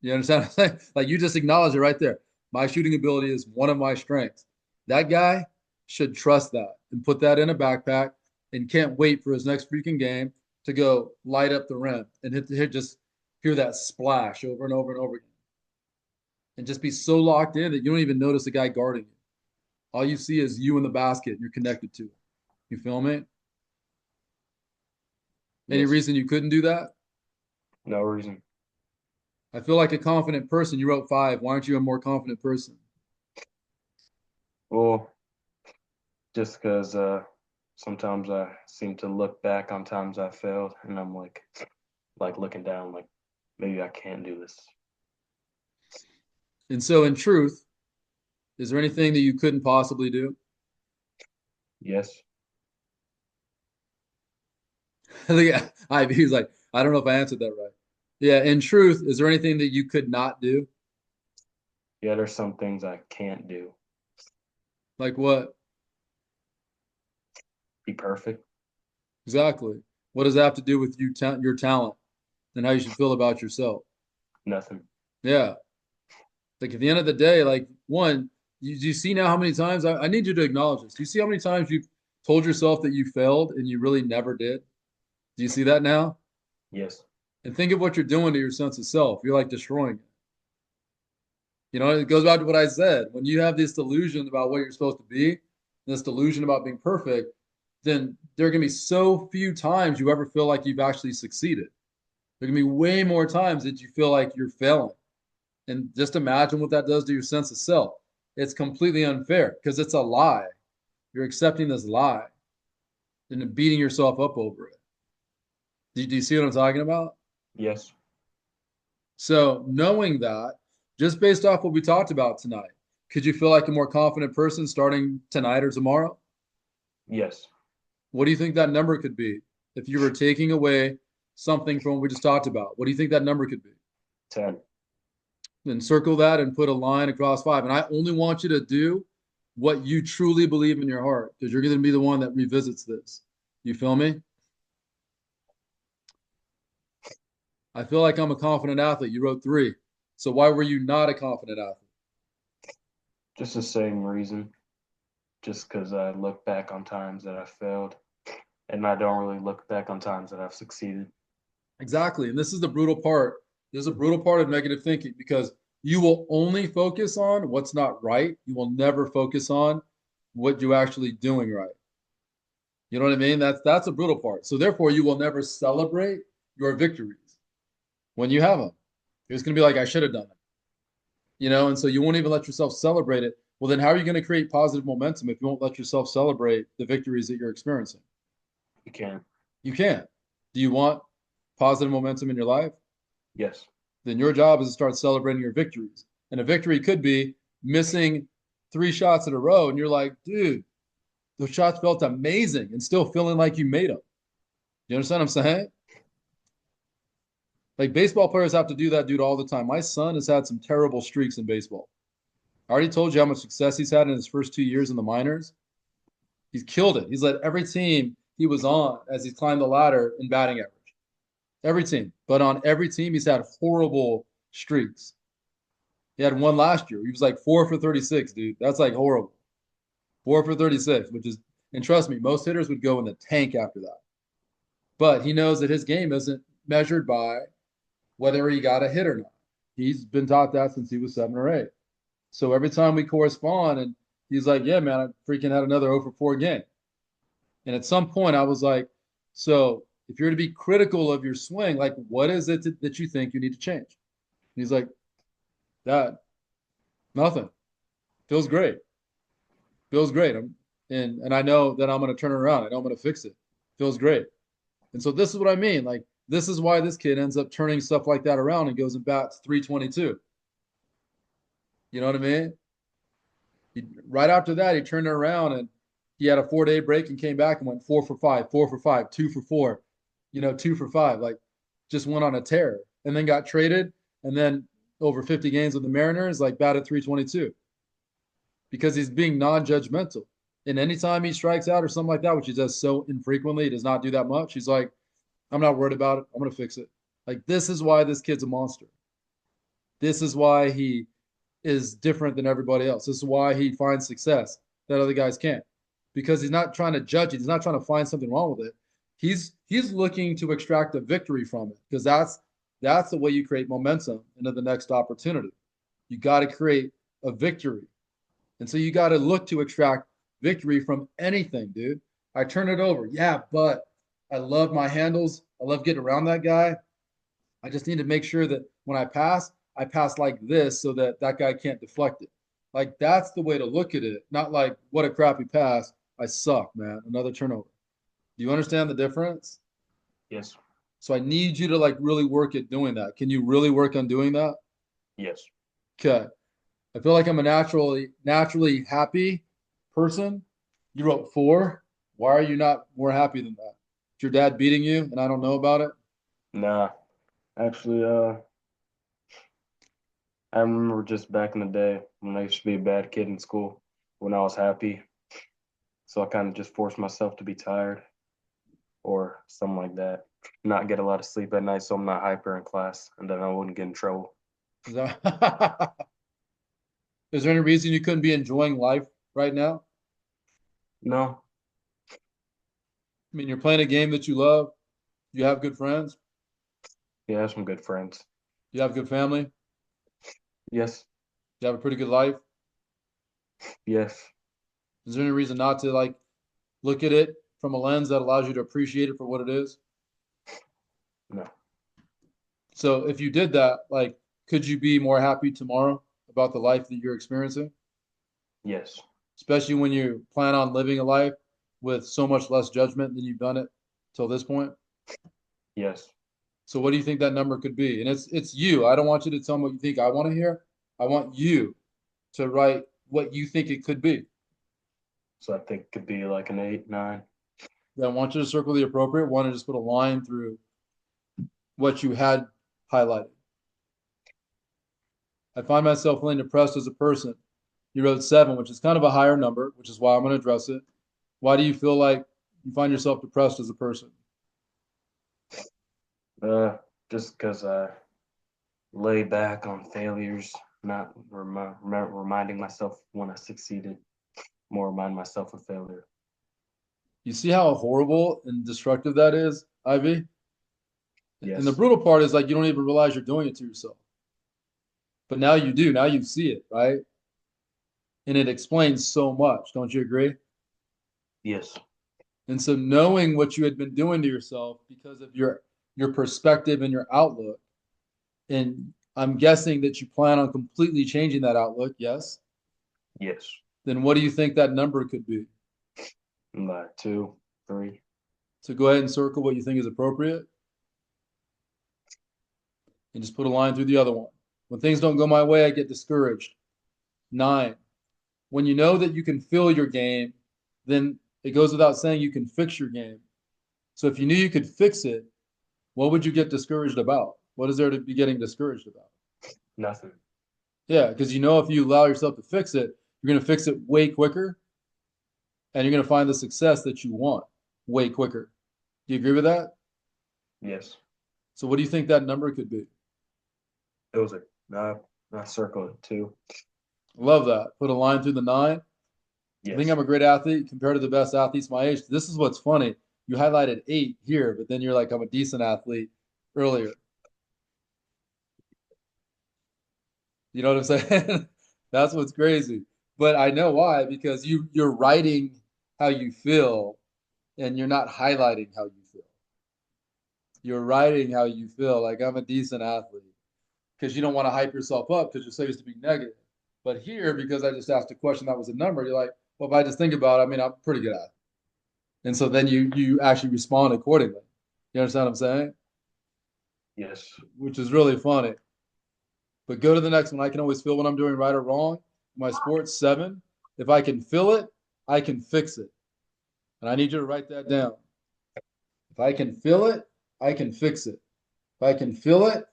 You understand what I'm saying? Like you just acknowledge it right there. My shooting ability is one of my strengths. That guy should trust that and put that in a backpack and can't wait for his next freaking game to go light up the rim and hit just hear that splash over and over and over again. And just be so locked in that you don't even notice the guy guarding you. All you see is you in the basket and you're connected to it. You feel me? Any Yes. reason you couldn't do that? No reason. I feel like a confident person. You wrote 5. Why aren't you a more confident person? Well, just because sometimes I seem to look back on times I failed, and I'm like looking down, like maybe I can't do this. And so, in truth, is there anything that you couldn't possibly do? Yes, He's like, I don't know if I answered that right. Yeah, in truth, is there anything that you could not do? yeah, there's some things I can't do. Like what? Be perfect, Exactly. What does that have to do with your talent and how you should feel about yourself? nothing. Yeah. Like at the end of the day, like one, do you see now how many times I need you to acknowledge this? Do you see how many times you've told yourself that you failed and you really never did? Do you see that now? Yes, And think of what you're doing to your sense of self. You're like destroying it. You know, it goes back to what I said. When you have this delusion about what you're supposed to be, this delusion about being perfect, then there are going to be so few times you ever feel like you've actually succeeded. There can be way more times that you feel like you're failing. And just imagine what that does to your sense of self. It's completely unfair because it's a lie. You're accepting this lie and beating yourself up over it. Do you see what I'm talking about? yes, So, knowing that, just based off what we talked about tonight, could you feel like a more confident person starting tonight or tomorrow? yes. What do you think that number could be if you were taking away something from what we just talked about? What do you think that number could be? 10. Then circle that and put a line across five. And I only want you to do what you truly believe in your heart because you're going to be the one that revisits this. You feel me? I feel like I'm a confident athlete. You wrote three. So why were you not a confident athlete? Just the same reason. Just because I look back on times that I failed, and I don't really look back on times that I've succeeded. Exactly. And this is the brutal part. There's a brutal part of negative thinking because you will only focus on what's not right. You will never focus on what you're actually doing right. You know what I mean? That's a brutal part. So therefore, you will never celebrate your victories when you have them. It's going to be like, I should have done it. You know, and so you won't even let yourself celebrate it. Well, then how are you going to create positive momentum if you won't let yourself celebrate the victories that you're experiencing? You can't. You can't. Do you want positive momentum in your life? Yes, Then your job is to start celebrating your victories. And a victory could be missing three shots in a row, and you're like, dude, those shots felt amazing, and still feeling like you made them. You understand what I'm saying? Like baseball players have to do that, dude, all the time. My son has had some terrible streaks in baseball. I already told you how much success he's had in his first 2 years in the minors. He's killed it. He's led every team he was on as he's climbed the ladder in batting average. Every team. But on every team, he's had horrible streaks. He had one last year. He was like 4 for 36, dude. That's like horrible. 4 for 36, which is, and trust me, most hitters would go in the tank after that. But he knows that his game isn't measured by whether he got a hit or not. He's been taught that since he was 7 or 8. So every time we correspond, and he's like, yeah, man, I freaking had another 0 for 4 game. And at some point, I was like, so if you're to be critical of your swing, like, what is it that you think you need to change? And he's like, Dad, nothing. Feels great. Feels great. And I know that I'm going to turn it around. I know I'm going to fix it. Feels great. And so this is what I mean. Like, this is why this kid ends up turning stuff like that around and goes and bats 322. You know what I mean? Right after that, he turned it around and he had a 4 day break and came back and went 4 for 5, 4 for 5, 2 for 4, 2 for 5. Like, just went on a tear and then got traded. And then over 50 games with the Mariners, like batted 322 because he's being non judgmental. And anytime he strikes out or something like that, which he does so infrequently, he does not do that much. He's like, I'm not worried about it. I'm going to fix it. Like, this is why this kid's a monster. This is why he is different than everybody else. This is why he finds success that other guys can't. Because he's not trying to judge it. He's not trying to find something wrong with it. He's looking to extract a victory from it because that's the way you create momentum into the next opportunity. You got to create a victory. And so you got to look to extract victory from anything, dude. I turn it over. Yeah, but I love my handles. I love getting around that guy. I just need to make sure that when I pass like this so that that guy can't deflect it. Like that's the way to look at it. Not like what a crappy pass. I suck, man. Another turnover. Do you understand the difference? Yes. So I need you to like really work at doing that. Can you really work on doing that? Yes. Okay. I feel like I'm a naturally happy person. You wrote four. Why are you not more happy than that? Is your dad beating you and I don't know about it? Nah. Actually, I remember just back in the day when I used to be a bad kid in school when I was happy. So I kind of just forced myself to be tired or something like that. Not get a lot of sleep at night so I'm not hyper in class and then I wouldn't get in trouble. Is that is there any reason you couldn't be enjoying life right now? No. I mean, you're playing a game that you love. You have good friends. Yeah, I have some good friends. You have good family. Yes. You have a pretty good life. Yes. Is there any reason not to like look at it from a lens that allows you to appreciate it for what it is? No. So if you did that, like, could you be more happy tomorrow about the life that you're experiencing? Yes. Especially when you plan on living a life with so much less judgment than you've done it till this point. Yes. So what do you think that number could be? And it's you. I don't want you to tell me what you think I want to hear. I want you to write what you think it could be. So I think it could be like an 8, 9. Then I want you to circle the appropriate one and just put a line through what you had highlighted. I find myself feeling depressed as a person. You wrote seven, which is kind of a higher number, which is why I'm going to address it. Why do you feel like you find yourself depressed as a person? Uh, just because I lay back on failures, not reminding myself when I succeeded, more remind myself of failure. You see how horrible and destructive that is, Ivy? And the Yes. brutal part is like you don't even realize you're doing it to yourself. But now you do. Now you see it, right? And it explains so much. Don't you agree? Yes. And so knowing what you had been doing to yourself because of your perspective and your outlook, and I'm guessing that you plan on completely changing that outlook, yes? Yes. Then what do you think that number could be? Like 2, 3. So go ahead and circle what you think is appropriate and just put a line through the other one. When things don't go my way, I get discouraged. Nine, when you know that you can fill your game, then it goes without saying you can fix your game. So if you knew you could fix it, what would you get discouraged about? What is there to be getting discouraged about? Nothing. Yeah, because you know if you allow yourself to fix it, you're going to fix it way quicker and you're going to find the success that you want way quicker. Do you agree with that? Yes. So what do you think that number could be? It was a, uh, I circled it 2. Love that. Put a line through the nine. I think Yes. I'm a great athlete compared to the best athletes my age. This is what's funny. You highlighted eight here, but then you're like, I'm a decent athlete earlier. You know what I'm saying? That's what's crazy. But I know why, because you're writing how you feel and you're not highlighting how you feel. You're writing how you feel. Like I'm a decent athlete because you don't want to hype yourself up because you're so used to being negative. But here, because I just asked a question that was a number, you're like, well, if I just think about it, I mean, I'm pretty good at it. And so then you actually respond accordingly. You understand what I'm saying? Yes. Which is really funny. But go to the next one. I can always feel when I'm doing right or wrong. My sports seven. If I can feel it, I can fix it. And I need you to write that down. If I can feel it, I can fix it. If I can feel it,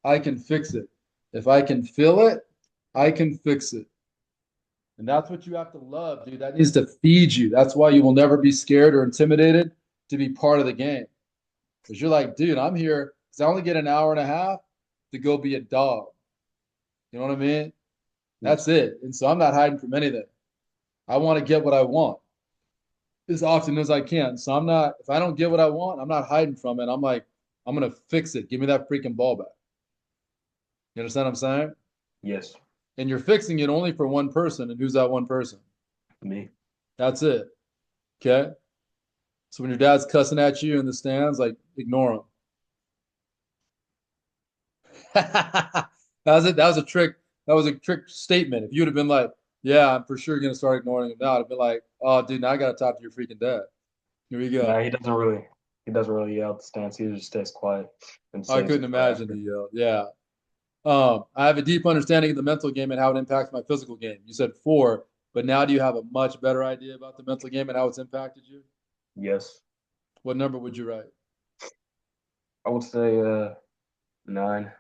I can fix it. If I can feel it, I can fix it. And that's what you have to love, dude. That needs to feed you. That's why you will never be scared or intimidated to be part of the game. Because you're like, dude, I'm here because I only get an hour and a half to go be a dog. You know what I mean? That's Yes. it. And so I'm not hiding from anything. I want to get what I want as often as I can. So I'm not, if I don't get what I want, I'm not hiding from it. I'm like, I'm going to fix it. Give me that freaking ball back. You understand what I'm saying? Yes. And you're fixing it only for one person. And who's that one person? Me. That's it. Okay. So when your dad's cussing at you in the stands, like ignore him. That was it. That was a trick. That was a trick statement. If you would have been like, Yeah, I'm for sure gonna start ignoring him now. I'd be like, oh, dude, now I gotta talk to your freaking dad. Here we Nah, go. he doesn't really yell at the stance. He just stays quiet and I saves couldn't it for imagine after. he yelled. Yeah. I have a deep understanding of the mental game and how it impacts my physical game. You said four, but now do you have a much better idea about the mental game and how it's impacted you? Yes, What number would you write? I would say 9.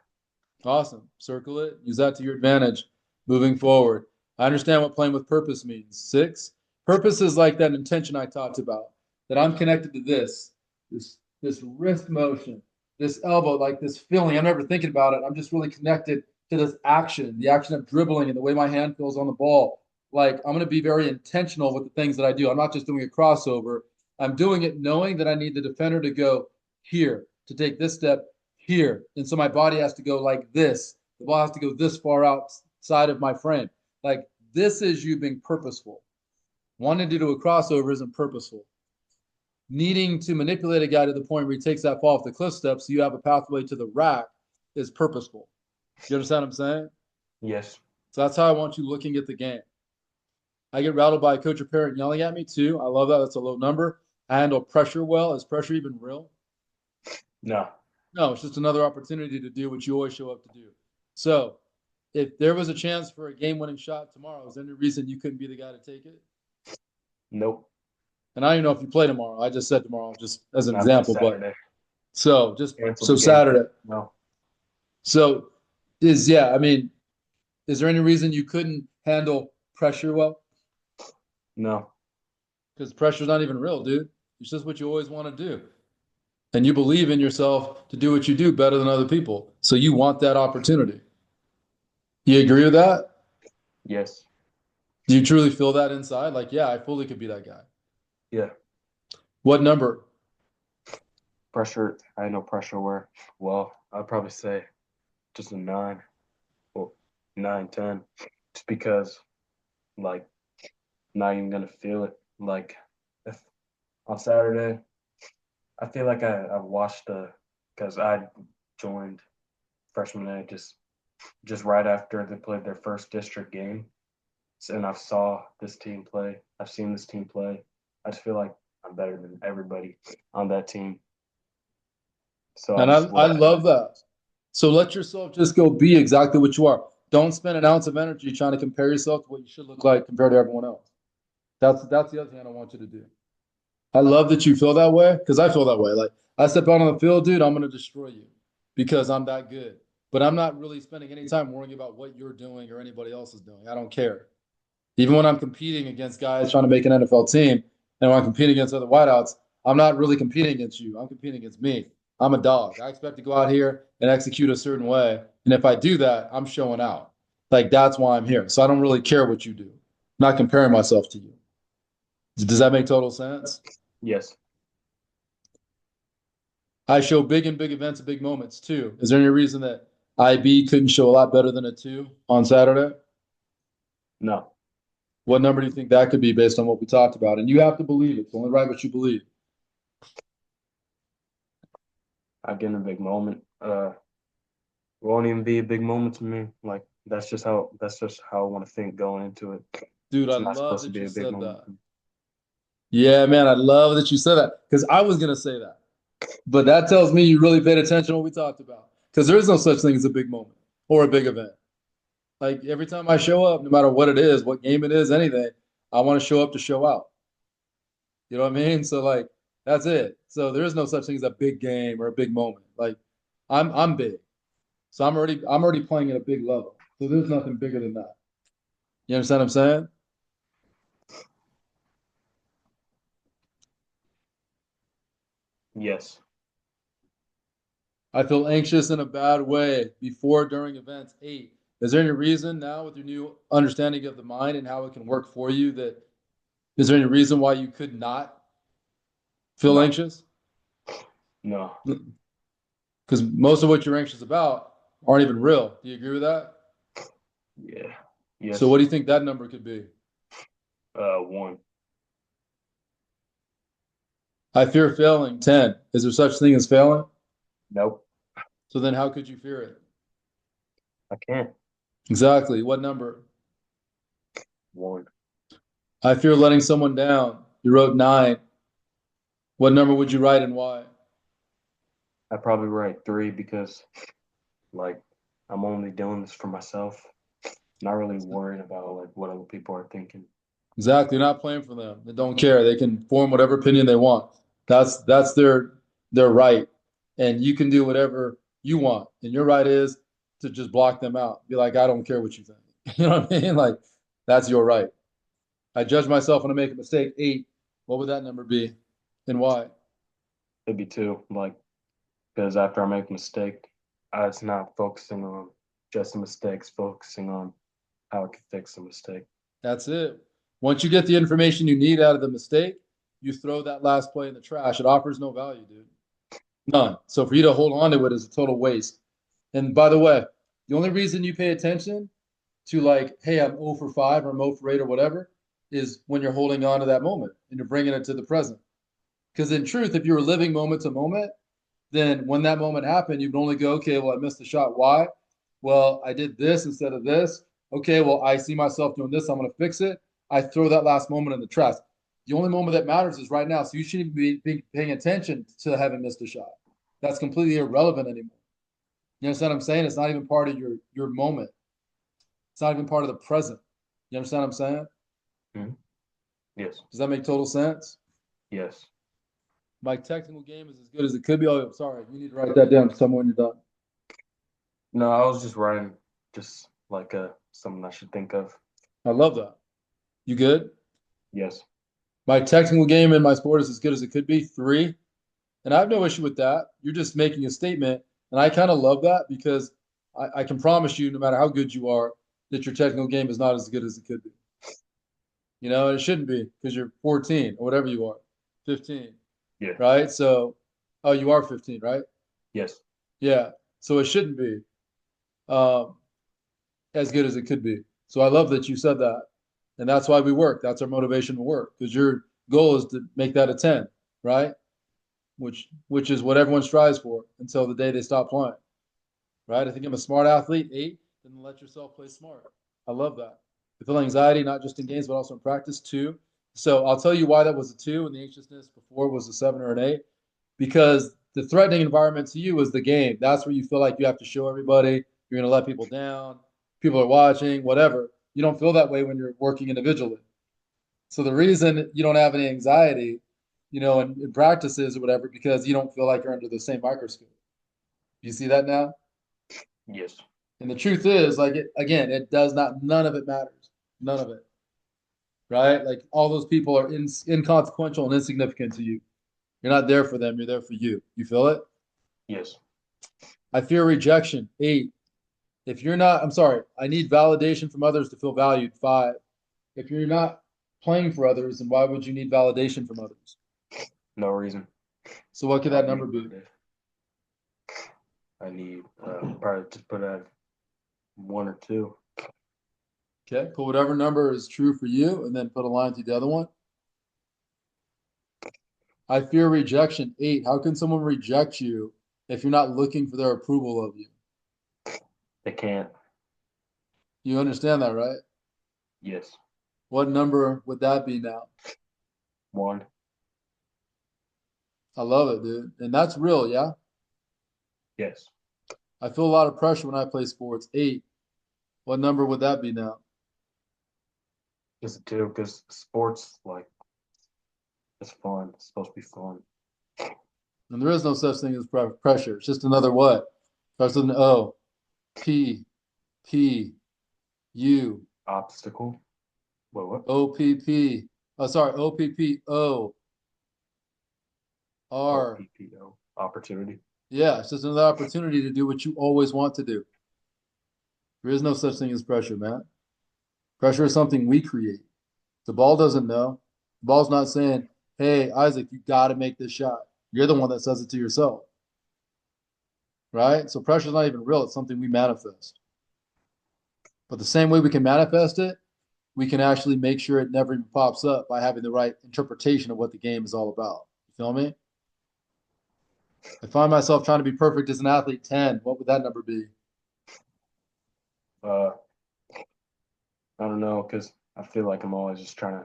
Awesome. Circle it. Use that to your advantage moving forward. I understand what playing with purpose means. Six, purpose is like that intention I talked about, that I'm connected to this wrist motion, this elbow, like this feeling. I'm never thinking about it. I'm just really connected to this action, the action of dribbling and the way my hand feels on the ball. Like I'm going to be very intentional with the things that I do. I'm not just doing a crossover. I'm doing it knowing that I need the defender to go here, to take this step here. And so my body has to go like this. The ball has to go this far outside of my frame. Like this is you being purposeful. Wanting to do a crossover isn't purposeful. Needing to manipulate a guy to the point where he takes that fall off the cliff step so you have a pathway to the rack is purposeful. You understand what I'm saying? Yes, So that's how I want you looking at the game. I get rattled by a coach or parent yelling at me too. I love that. That's a low number. I handle pressure well. Is pressure even real? no, No, it's just another opportunity to do what you always show up to do. So, if there was a chance for a game-winning shot tomorrow, is there any reason you couldn't be the guy to take it? nope. And I don't even know if you play tomorrow. I just said tomorrow, just as an Not this example. But Saturday. so just Cancel so the game. Saturday. No, So is yeah. I mean, is there any reason you couldn't handle pressure well? no. Because pressure's not even real, dude. It's just what you always want to do, and you believe in yourself to do what you do better than other people. So you want that opportunity. You agree with that? Yes, Do you truly feel that inside? Like, yeah, I fully could be that guy. yeah. What number? Pressure. I know pressure where. Well, I'd probably say just a 9. Well, 9, 10. Just because, like, not even gonna feel it. Like, if on Saturday, I feel like I watched because I joined freshman A just right after they played their first district game, and I saw this team play. I've seen this team play. I just feel like I'm better than everybody on that team. So I And just I would. love that. So let yourself just go be exactly what you are. Don't spend an ounce of energy trying to compare yourself to what you should look like compared to everyone else. That's the other thing I don't want you to do. I love that you feel that way because I feel that way. Like I step out on the field, dude, I'm gonna destroy you because I'm that good. But I'm not really spending any time worrying about what you're doing or anybody else is doing. I don't care. Even when I'm competing against guys trying to make an NFL team, and when I'm competing against other wideouts, I'm not really competing against you. I'm competing against me. I'm a dog. I expect to go out here and execute a certain way. And if I do that, I'm showing out. Like that's why I'm here. So I don't really care what you do. I'm not comparing myself to you. Does that make total sense? Yes, I show big and big events and big moments too. Is there any reason that IB couldn't show a lot better than a two on Saturday? no. What number do you think that could be based on what we talked about? And you have to believe it. It's only right what you believe. I get in a big moment. Won't even be a big moment to me. Like that's just how I want to think going into it. Dude, I It's not love supposed to that be you a big said moment. that. Yeah, man, I love that you said that because I was going to say that. But that tells me you really paid attention to what we talked about because there is no such thing as a big moment or a big event. Like every time I show up, no matter what it is, what game it is, anything, I want to show up to show out. You know what I mean? So like that's it. So there is no such thing as a big game or a big moment. Like I'm big. So I'm already playing at a big level. So there's nothing bigger than that. You understand what I'm saying? Yes, I feel anxious in a bad way before, during events. Eight. Is there any reason now, with your new understanding of the mind and how it can work for you, that is there any reason why you could not feel no, anxious? no. Because most of what you're anxious about aren't even real. Do you agree with that? Yeah, So, yes. what do you think that number could be? 1. I fear failing. 10. Is there such thing as failing? Nope, So then, how could you fear it? I can't. Exactly. What number? 1. I fear letting someone down. You wrote 9. What number would you write and why? I probably write 3 because like I'm only doing this for myself, not really worried about like what other people are thinking. Exactly. You're not playing for them. They don't care. They can form whatever opinion they want. That's their right. And you can do whatever you want. And your right is to just block them out. Be like, I don't care what you think. You know what I mean? Like, that's your right. I judge myself when I make a mistake. 8. What would that number be? And why? It'd be 2, like because after I make a mistake, it's not focusing on just the mistakes, focusing on how I can fix the mistake. That's it. Once you get the information you need out of the mistake, you throw that last play in the trash. It offers no value, dude. None. So for you to hold on to it is a total waste. And by the way, the only reason you pay attention to like, hey, I'm 0 for 5 or I'm 0 for 8 or whatever, is when you're holding on to that moment and you're bringing it to the present. Because in truth, if you were living moment to moment, then when that moment happened, you would only go, okay, well, I missed the shot. Why? Well, I did this instead of this. Okay, well, I see myself doing this. I'm going to fix it. I throw that last moment in the trash. The only moment that matters is right now. So you shouldn't be paying attention to having missed a shot. That's completely irrelevant anymore. You understand what I'm saying? It's not even part of your moment. It's not even part of the present. You understand what I'm saying? Mhm. Yes, Does that make total sense? yes. My technical game is as good as it could be. Oh, sorry. You need to write that down. Tell me when you're done. No, I was just writing, just like something I should think of. I love that. You good? Yes, My technical game in my sport is as good as it could be. 3. And I have no issue with that. You're just making a statement. And I kind of love that because I can promise you, no matter how good you are, that your technical game is not as good as it could be. You know, and it shouldn't be because you're 14 or whatever you are, 15, yeah, right? So, oh, you are 15, right? yes, Yeah. So it shouldn't be um, as good as it could be. So I love that you said that. And that's why we work. That's our motivation to work because your goal is to make that a 10, right? Which is what everyone strives for until the day they stop playing, right? I think I'm a smart athlete. 8, then let yourself play smart. I love that. You feel anxiety not just in games but also in practice. 2. So I'll tell you why that was a 2 and the anxiousness before was a 7 or an 8 because the threatening environment to you is the game. That's where you feel like you have to show everybody you're going to let people down. People are watching, whatever. You don't feel that way when you're working individually. So the reason you don't have any anxiety, in practices or whatever, because you don't feel like you're under the same microscope. You see that now? yes, And the truth is, like again, it does not. None of it matters. None of it, right? Like all those people are inconsequential and insignificant to you. You're not there for them. You're there for you. You feel it? yes. I fear rejection. 8. If you're not, I'm sorry. I need validation from others to feel valued. 5. If you're not playing for others, then why would you need validation from others? No reason. So what could I'll that be number be? good. I need probably to put at 1 or 2. Okay, put whatever number is true for you, and then put a line through the other one. I fear rejection. 8. How can someone reject you if you're not looking for their approval of you? They can't. You understand that, right? Yes, What number would that be now? 1. I love it, dude. And that's real, yeah? Yes, I feel a lot of pressure when I play sports. 8. What number would that be now? just a 2 because sports like it's fun. It's supposed to be fun. And there is no such thing as pressure. It's just another what? Starts with an O. P, P, U, Obstacle. What? O, P, P. Oh, sorry. O, P, P, O, R. OPPO. Opportunity. Yeah, it's just another opportunity to do what you always want to do. There is no such thing as pressure, man. Pressure is something we create. The ball doesn't know. The ball's not saying, hey, Isaac, you got to make this shot. You're the one that says it to yourself, right? So pressure is not even real. It's something we manifest. But the same way we can manifest it, we can actually make sure it never even pops up by having the right interpretation of what the game is all about. You feel me? I find myself trying to be perfect as an athlete. 10. What would that number be? Uh, I don't know because I feel like I'm always just trying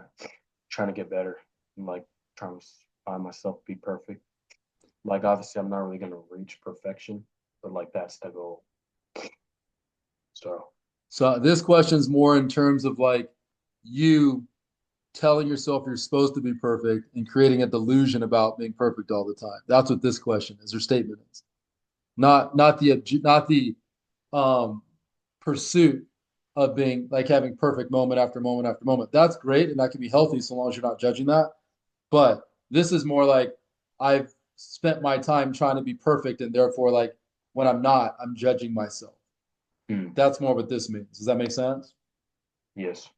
to get better and like trying to find myself to be perfect. Like obviously I'm not really gonna reach perfection, but like that's the goal. So So this question's more in terms of like you telling yourself you're supposed to be perfect and creating a delusion about being perfect all the time. That's what this question is, or statement is. Not the um pursuit of being like having perfect moment after moment after moment. That's great and that can be healthy so long as you're not judging that. But this is more like I've spent my time trying to be perfect and therefore like when I'm not, I'm judging myself. mm, That's more what this means. Does that make sense? yes,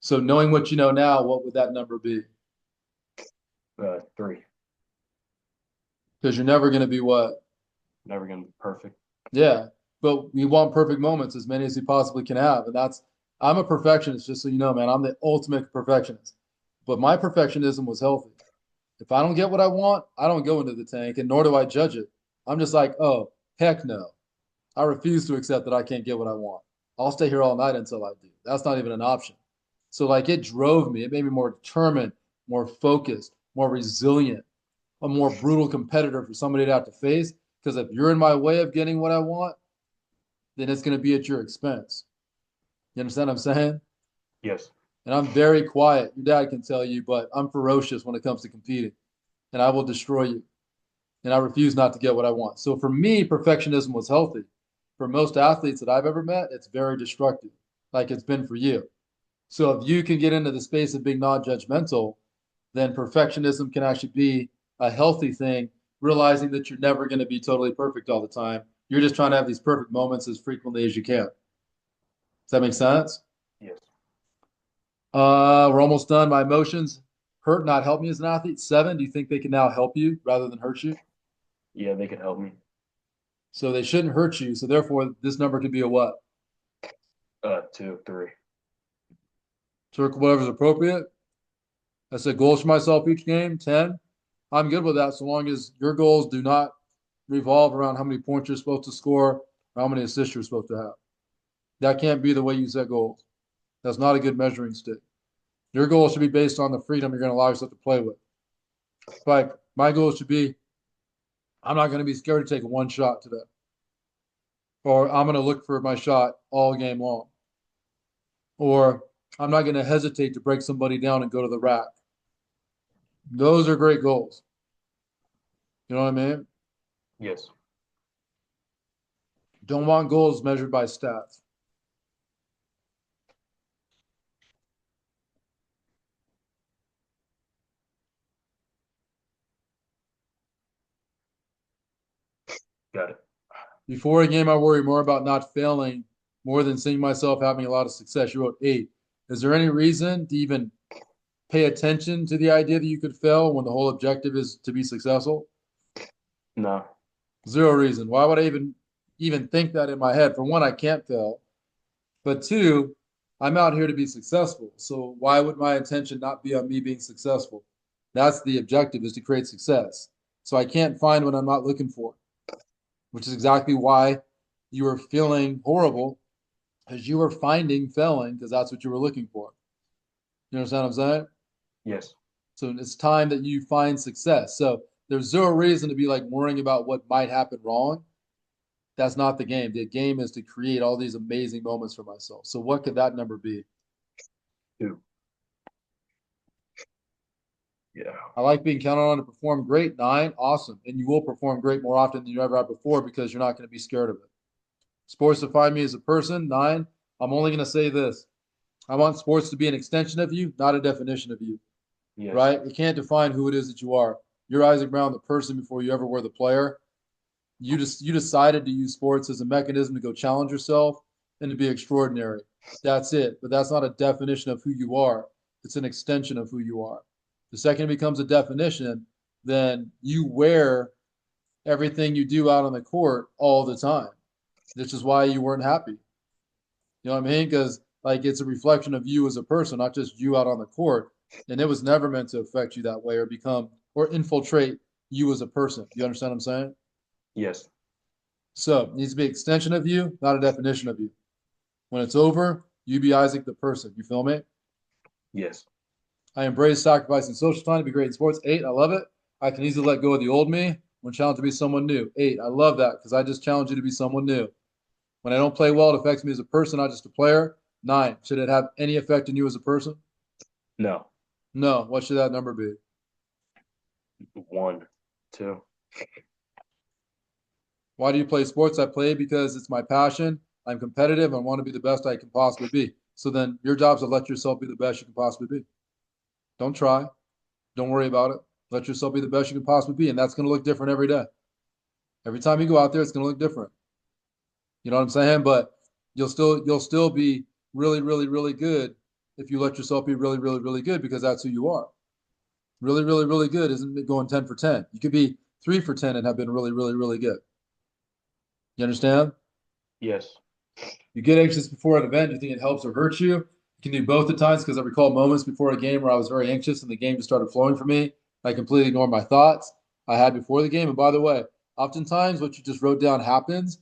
So knowing what you know now, what would that number be? three. Because you're never going to be what? Never gonna be perfect. Yeah. But we want perfect moments, as many as we possibly can have. And that's, I'm a perfectionist, just so you know, man. I'm the ultimate perfectionist. But my perfectionism was healthy. If I don't get what I want, I don't go into the tank, and nor do I judge it. I'm just like, oh, heck no. I refuse to accept that I can't get what I want. I'll stay here all night until I do. That's not even an option. So, like, it drove me. It made me more determined, more focused, more resilient, a more brutal competitor for somebody to have to face. Because if you're in my way of getting what I want, then it's going to be at your expense. You understand what I'm saying? Yes, And I'm very quiet. Your dad can tell you, but I'm ferocious when it comes to competing, and I will destroy you. And I refuse not to get what I want. So for me, perfectionism was healthy. For most athletes that I've ever met, it's very destructive, like it's been for you. So if you can get into the space of being non-judgmental, then perfectionism can actually be a healthy thing, realizing that you're never going to be totally perfect all the time. You're just trying to have these perfect moments as frequently as you can. Does that make sense? yes, We're almost done. My emotions hurt, not help me as an athlete. 7, do you think they can now help you rather than hurt you? yeah, they could help me. So they shouldn't hurt you. So therefore, this number could be a what? Two, three. Circle whatever's appropriate. I set goals for myself each game, 10. I'm good with that so long as your goals do not revolve around how many points you're supposed to score or how many assists you're supposed to have. That can't be the way you set goals. That's not a good measuring stick. Your goals should be based on the freedom you're going to allow yourself to play with. Like my goals should be I'm not going to be scared to take one shot today, or I'm going to look for my shot all game long, or I'm not going to hesitate to break somebody down and go to the rack. Those are great goals. You know what I mean? Yes, Don't want goals measured by stats. got it. Before a game, I worry more about not failing more than seeing myself having a lot of success. You wrote 8. Is there any reason to even pay attention to the idea that you could fail when the whole objective is to be successful? No, Zero reason. Why would I even think that in my head? For one, I can't fail. But two, I'm out here to be successful. So why would my attention not be on me being successful? That's the objective is to create success. So I can't find what I'm not looking for, which is exactly why you were feeling horrible because you were finding failing because that's what you were looking for. You understand what I'm saying? yes, So it's time that you find success. So there's zero reason to be like worrying about what might happen wrong. That's not the game. The game is to create all these amazing moments for myself. So what could that number be? two. Yeah, I like being counted on to perform great. 9, awesome. And you will perform great more often than you ever have before because you're not going to be scared of it. Sports define me as a person. 9, I'm only going to say this. I want sports to be an extension of you, not a definition of you, yes, right? It can't define who it is that you are. You're Isaac Brown, the person before you ever were the player. You decided to use sports as a mechanism to go challenge yourself and to be extraordinary. That's it. But that's not a definition of who you are. It's an extension of who you are. The second it becomes a definition, then you wear everything you do out on the court all the time. This is why you weren't happy. You know what I mean? Because like it's a reflection of you as a person, not just you out on the court. And it was never meant to affect you that way or become or infiltrate you as a person. You understand what I'm saying? yes, So it needs to be an extension of you, not a definition of you. When it's over, you be Isaac the person. You feel me? Yes. I embrace sacrificing social time to be great in sports. 8, I love it. I can easily let go of the old me when challenged to be someone new. 8, I love that because I just challenge you to be someone new. When I don't play well, it affects me as a person, not just a player. 9, should it have any effect on you as a person? No. No. What should that number be? 1, 2. Why do you play sports? I play because it's my passion. I'm competitive. I want to be the best I can possibly be. So then your job is to let yourself be the best you can possibly be. Don't try. Don't worry about it. Let yourself be the best you can possibly be. And that's going to look different every day. Every time you go out there, it's going to look different. You know what I'm saying? But you'll still be really, really, really good if you let yourself be really, really, really good because that's who you are. Really, really, really good isn't going 10 for 10. You could be 3 for 10 and have been really, really, really good. You understand? Yes. You get anxious before an event, you think it helps or hurts you. You can do both at times because I recall moments before a game where I was very anxious and the game just started flowing for me. I completely ignored my thoughts I had before the game. And by the way, oftentimes what you just wrote down happens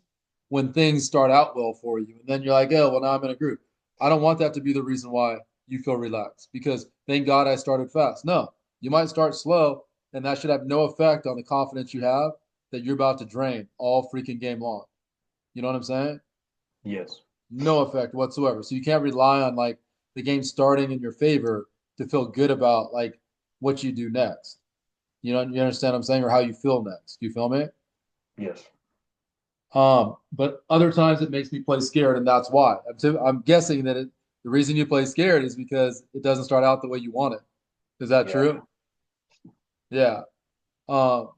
when things start out well for you. And then you're like, oh, well, now I'm in a group. I don't want that to be the reason why you feel relaxed because thank God I started fast. No, you might start slow, and that should have no effect on the confidence you have that you're about to drain all freaking game long. You know what I'm saying? Yes. No effect whatsoever. So you can't rely on like the game starting in your favor to feel good about like what you do next. You understand what I'm saying, or how you feel next. Do you feel me? Yes. But other times it makes me play scared, and that's why. I'm guessing that the reason you play scared is because it doesn't start out the way you want it. Is that Yeah. true? Yeah. Um,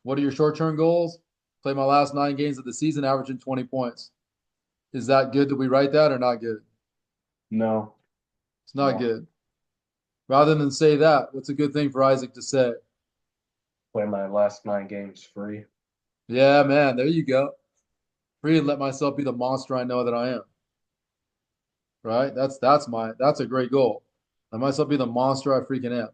what are your short-term goals? Play my last 9 games of the season, averaging 20 points. Is that good that we write that or not good? No. It's not No. good. Rather than say that, what's a good thing for Isaac to say? Play my last 9 games free. Yeah, man, there you go. Free and let myself be the monster I know that I am. Right? That's a great goal. Let myself be the monster I freaking am.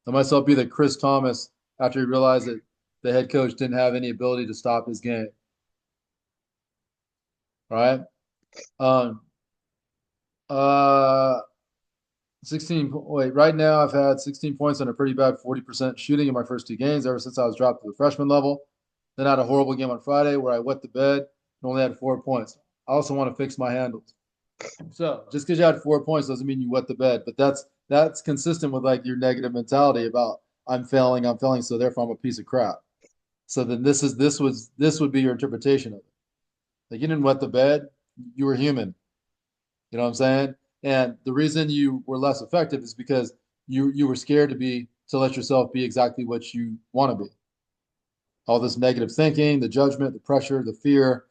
Let myself be the Chris Thomas after he realized that the head coach didn't have any ability to stop his game. Right? Um uh 16 wait, right now I've had 16 points on a pretty bad 40% shooting in my first 2 games ever since I was dropped to the freshman level. Then I had a horrible game on Friday where I wet the bed and only had 4 points. I also want to fix my handles. So just because you had 4 points doesn't mean you wet the bed, but that's consistent with like your negative mentality about I'm failing, so therefore I'm a piece of crap. So then this would be your interpretation of it. Like you didn't wet the bed, you were human. You know what I'm saying? And the reason you were less effective is because you were scared to let yourself be exactly what you want to be. All this negative thinking, the judgment, the pressure, the fear,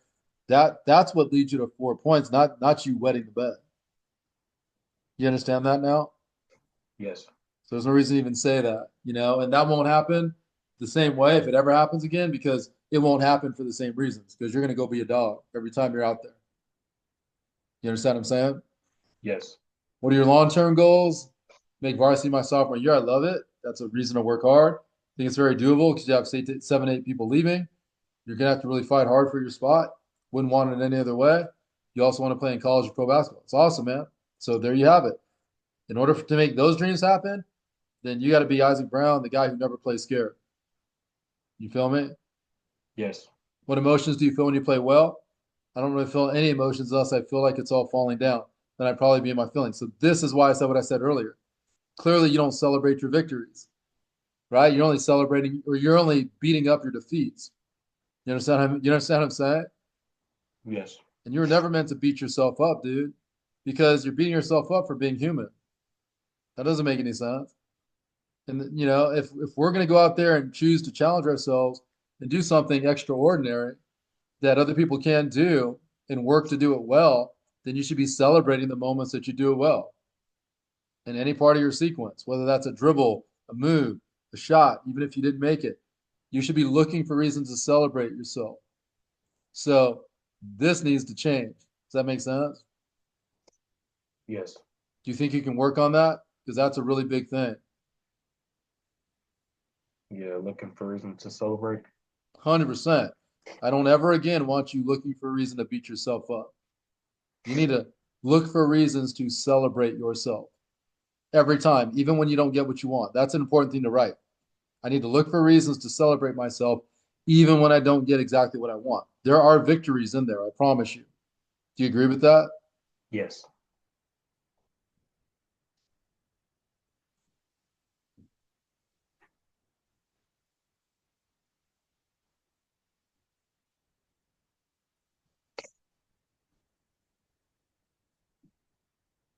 that's what leads you to 4 points, not you wetting the bed. You understand that now? Yes. So there's no reason to even say that, and that won't happen the same way if it ever happens again because it won't happen for the same reasons because you're going to go be a dog every time you're out there. You understand what I'm saying? Yes. What are your long-term goals? Make varsity my sophomore year. I love it. That's a reason to work hard. I think it's very doable because you have say, 7, 8 people leaving. You're gonna have to really fight hard for your spot. Wouldn't want it any other way. You also want to play in college or pro basketball. It's awesome, man. So there you have it. In order to make those dreams happen, then you got to be Isaac Brown, the guy who never plays scared. You feel me? Yes. What emotions do you feel when you play well? I don't really feel any emotions unless I feel like it's all falling down. Then I'd probably be in my feelings. So this is why I said what I said earlier. Clearly, you don't celebrate your victories, right? You're only celebrating or you're only beating up your defeats. You understand what I'm saying? Yes. And you were never meant to beat yourself up, dude, because you're beating yourself up for being human. That doesn't make any sense. And if we're going to go out there and choose to challenge ourselves and do something extraordinary that other people can do and work to do it well, then you should be celebrating the moments that you do it well in any part of your sequence, whether that's a dribble, a move, a shot, even if you didn't make it. You should be looking for reasons to celebrate yourself. So this needs to change. Does that make sense? Yes. Do you think you can work on that? Because that's a really big thing. Yeah. Looking for reason to celebrate. 100%. I don't ever again want you looking for a reason to beat yourself up. You need to look for reasons to celebrate yourself. every time, even when you don't get what you want. That's an important thing to write. I need to look for reasons to celebrate myself, even when I don't get exactly what I want. There are victories in there, I promise you. Do you agree with that? Yes,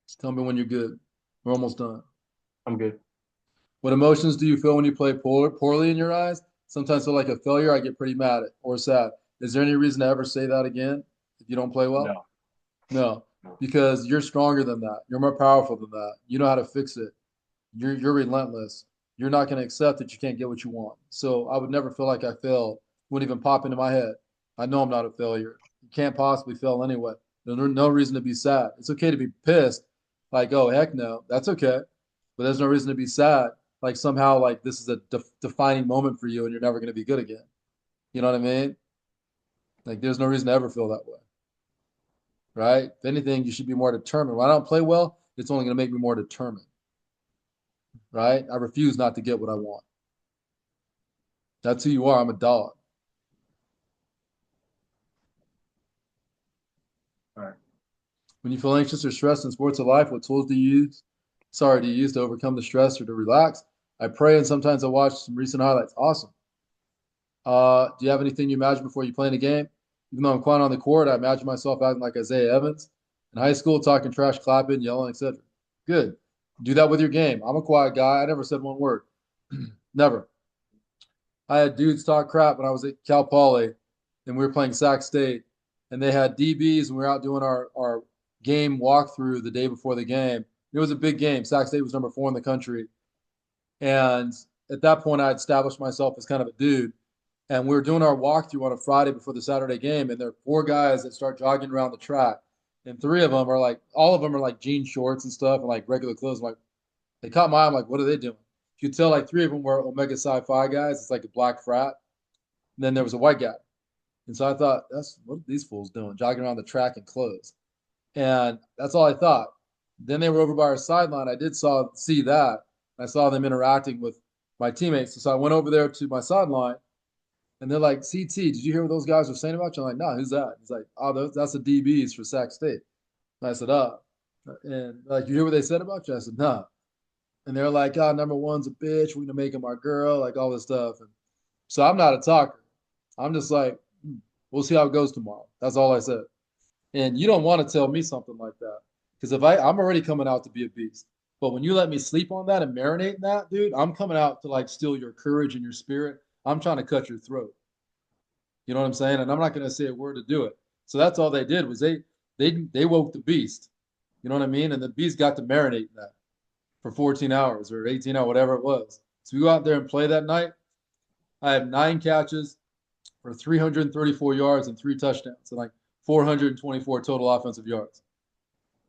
Just tell me when you're good. We're almost done. I'm good. What emotions do you feel when you play poorly in your eyes? Sometimes feel like a failure. I get pretty mad or sad. Is there any reason to ever say that again if you don't play well? No, No, no. because you're stronger than that. You're more powerful than that. You know how to fix it. You're relentless. You're not going to accept that you can't get what you want. So I would never feel like I failed. Wouldn't even pop into my head. I know I'm not a failure. You can't possibly fail anyway. There's no reason to be sad. It's okay to be pissed, like, oh heck no, that's okay. But there's no reason to be sad, like somehow like this is a defining moment for you and you're never going to be good again. You know what I mean? Like there's no reason to ever feel that way, right? If anything, you should be more determined. When I don't play well, it's only going to make me more determined, right? I refuse not to get what I want. That's who you are. I'm a dog. All right. When you feel anxious or stressed in sports or life, what tools do you use? Sorry, do you use to overcome the stress or to relax? I pray and sometimes I watch some recent highlights. Awesome. Do you have anything you imagine before you play in a game? Even though I'm quiet on the court, I imagine myself acting like Isaiah Evans in high school, talking trash, clapping, yelling, etc. Good. Do that with your game. I'm a quiet guy. I never said one word. Never. I had dudes talk crap when I was at Cal Poly and we were playing Sac State, and they had DBs and we were out doing our game walkthrough the day before the game. It was a big game. Sac State was number 4 in the country. And at that point, I had established myself as kind of a dude. And we were doing our walkthrough on a Friday before the Saturday game. And there are 4 guys that start jogging around the track. And 3 of them are like, all of them are like jean shorts and stuff and like regular clothes. I'm like, they caught my eye. I'm like, what are they doing? You could tell like 3 of them were Omega Psi Phi guys. It's like a black frat. And then there was a white guy. And so I thought, that's what are these fools doing, jogging around the track in clothes. And that's all I thought. Then they were over by our sideline. I did see that. I saw them interacting with my teammates. So I went over there to my sideline, and they're like, "CT, did you hear what those guys were saying about you?" I'm like, "No, who's that?" He's like, "Oh, that's the DBs for Sac State." And I said, "Oh," and like, "You hear what they said about you?" I said, "No." And they're like, "Oh, number one's a bitch. We're gonna make him our girl," like all this stuff. And so I'm not a talker. I'm just like, we'll see how it goes tomorrow. That's all I said. And you don't want to tell me something like that. Because if I'm already coming out to be a beast. But when you let me sleep on that and marinate in that, dude, I'm coming out to like steal your courage and your spirit. I'm trying to cut your throat. You know what I'm saying? And I'm not going to say a word to do it. So that's all they did was they woke the beast. You know what I mean? And the beast got to marinate in that for 14 hours or 18 hours, whatever it was. So we go out there and play that night. I have 9 catches for 334 yards and 3 touchdowns and like 424 total offensive yards.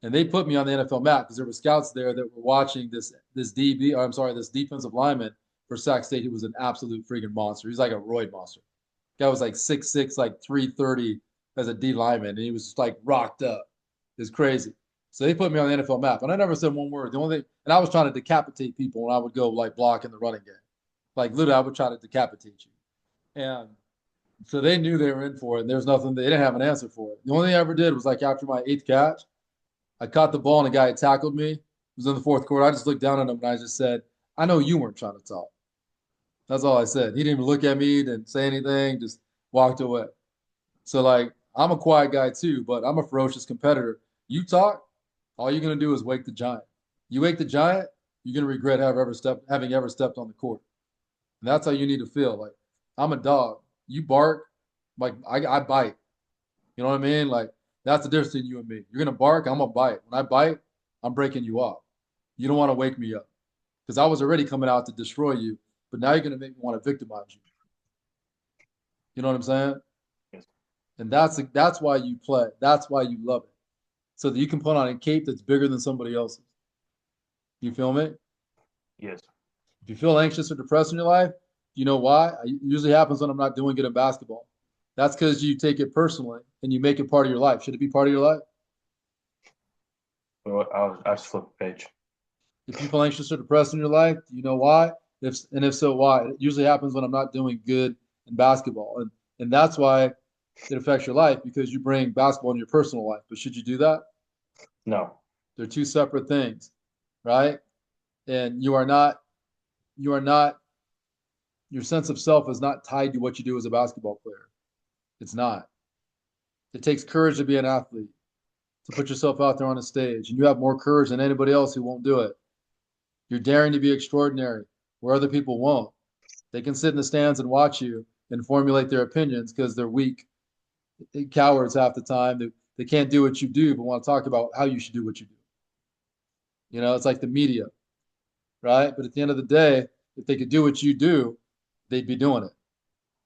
And they put me on the NFL map because there were scouts there that were watching this DB, or I'm sorry, this defensive lineman for Sac State who was an absolute freaking monster. He's like a roid monster. Guy was like 6'6", like 330 as a D lineman, and he was just like rocked up. It's crazy. So they put me on the NFL map, and I never said one word. The only thing, and I was trying to decapitate people when I would go like block in the running game. Like literally, I would try to decapitate you. And so they knew they were in for it. And there's nothing, they didn't have an answer for it. The only thing I ever did was like after my 8th catch, I caught the ball and a guy had tackled me. It was in the 4th quarter. I just looked down at him and I just said, I know you weren't trying to talk. That's all I said. He didn't even look at me, didn't say anything, just walked away. So, like, I'm a quiet guy too, but I'm a ferocious competitor. You talk, all you're going to do is wake the giant. You wake the giant, you're going to regret having ever stepped on the court. And that's how you need to feel. Like, I'm a dog. You bark, like, I bite. You know what I mean? Like that's the difference between you and me. You're gonna bark, I'm gonna bite. When I bite, I'm breaking you off. You don't want to wake me up because I was already coming out to destroy you, but now you're gonna make me want to victimize you. You know what I'm saying? Yes. And that's why you play. That's why you love it, so that you can put on a cape that's bigger than somebody else's. You feel me? Yes. If you feel anxious or depressed in your life, you know why? It usually happens when I'm not doing good in basketball. That's because you take it personally and you make it part of your life. Should it be part of your life? Well, I just flipped the page. If you feel anxious or depressed in your life, do you know why? If so, why? It usually happens when I'm not doing good in basketball, and that's why it affects your life because you bring basketball in your personal life. But should you do that? No. They're two separate things, right? And you are not your sense of self is not tied to what you do as a basketball player. It's not. It takes courage to be an athlete, to put yourself out there on a stage, and you have more courage than anybody else who won't do it. You're daring to be extraordinary where other people won't. They can sit in the stands and watch you and formulate their opinions because they're weak cowards half the time. They can't do what you do, but want to talk about how you should do what you do. It's like the media, right? But at the end of the day, if they could do what you do, they'd be doing it.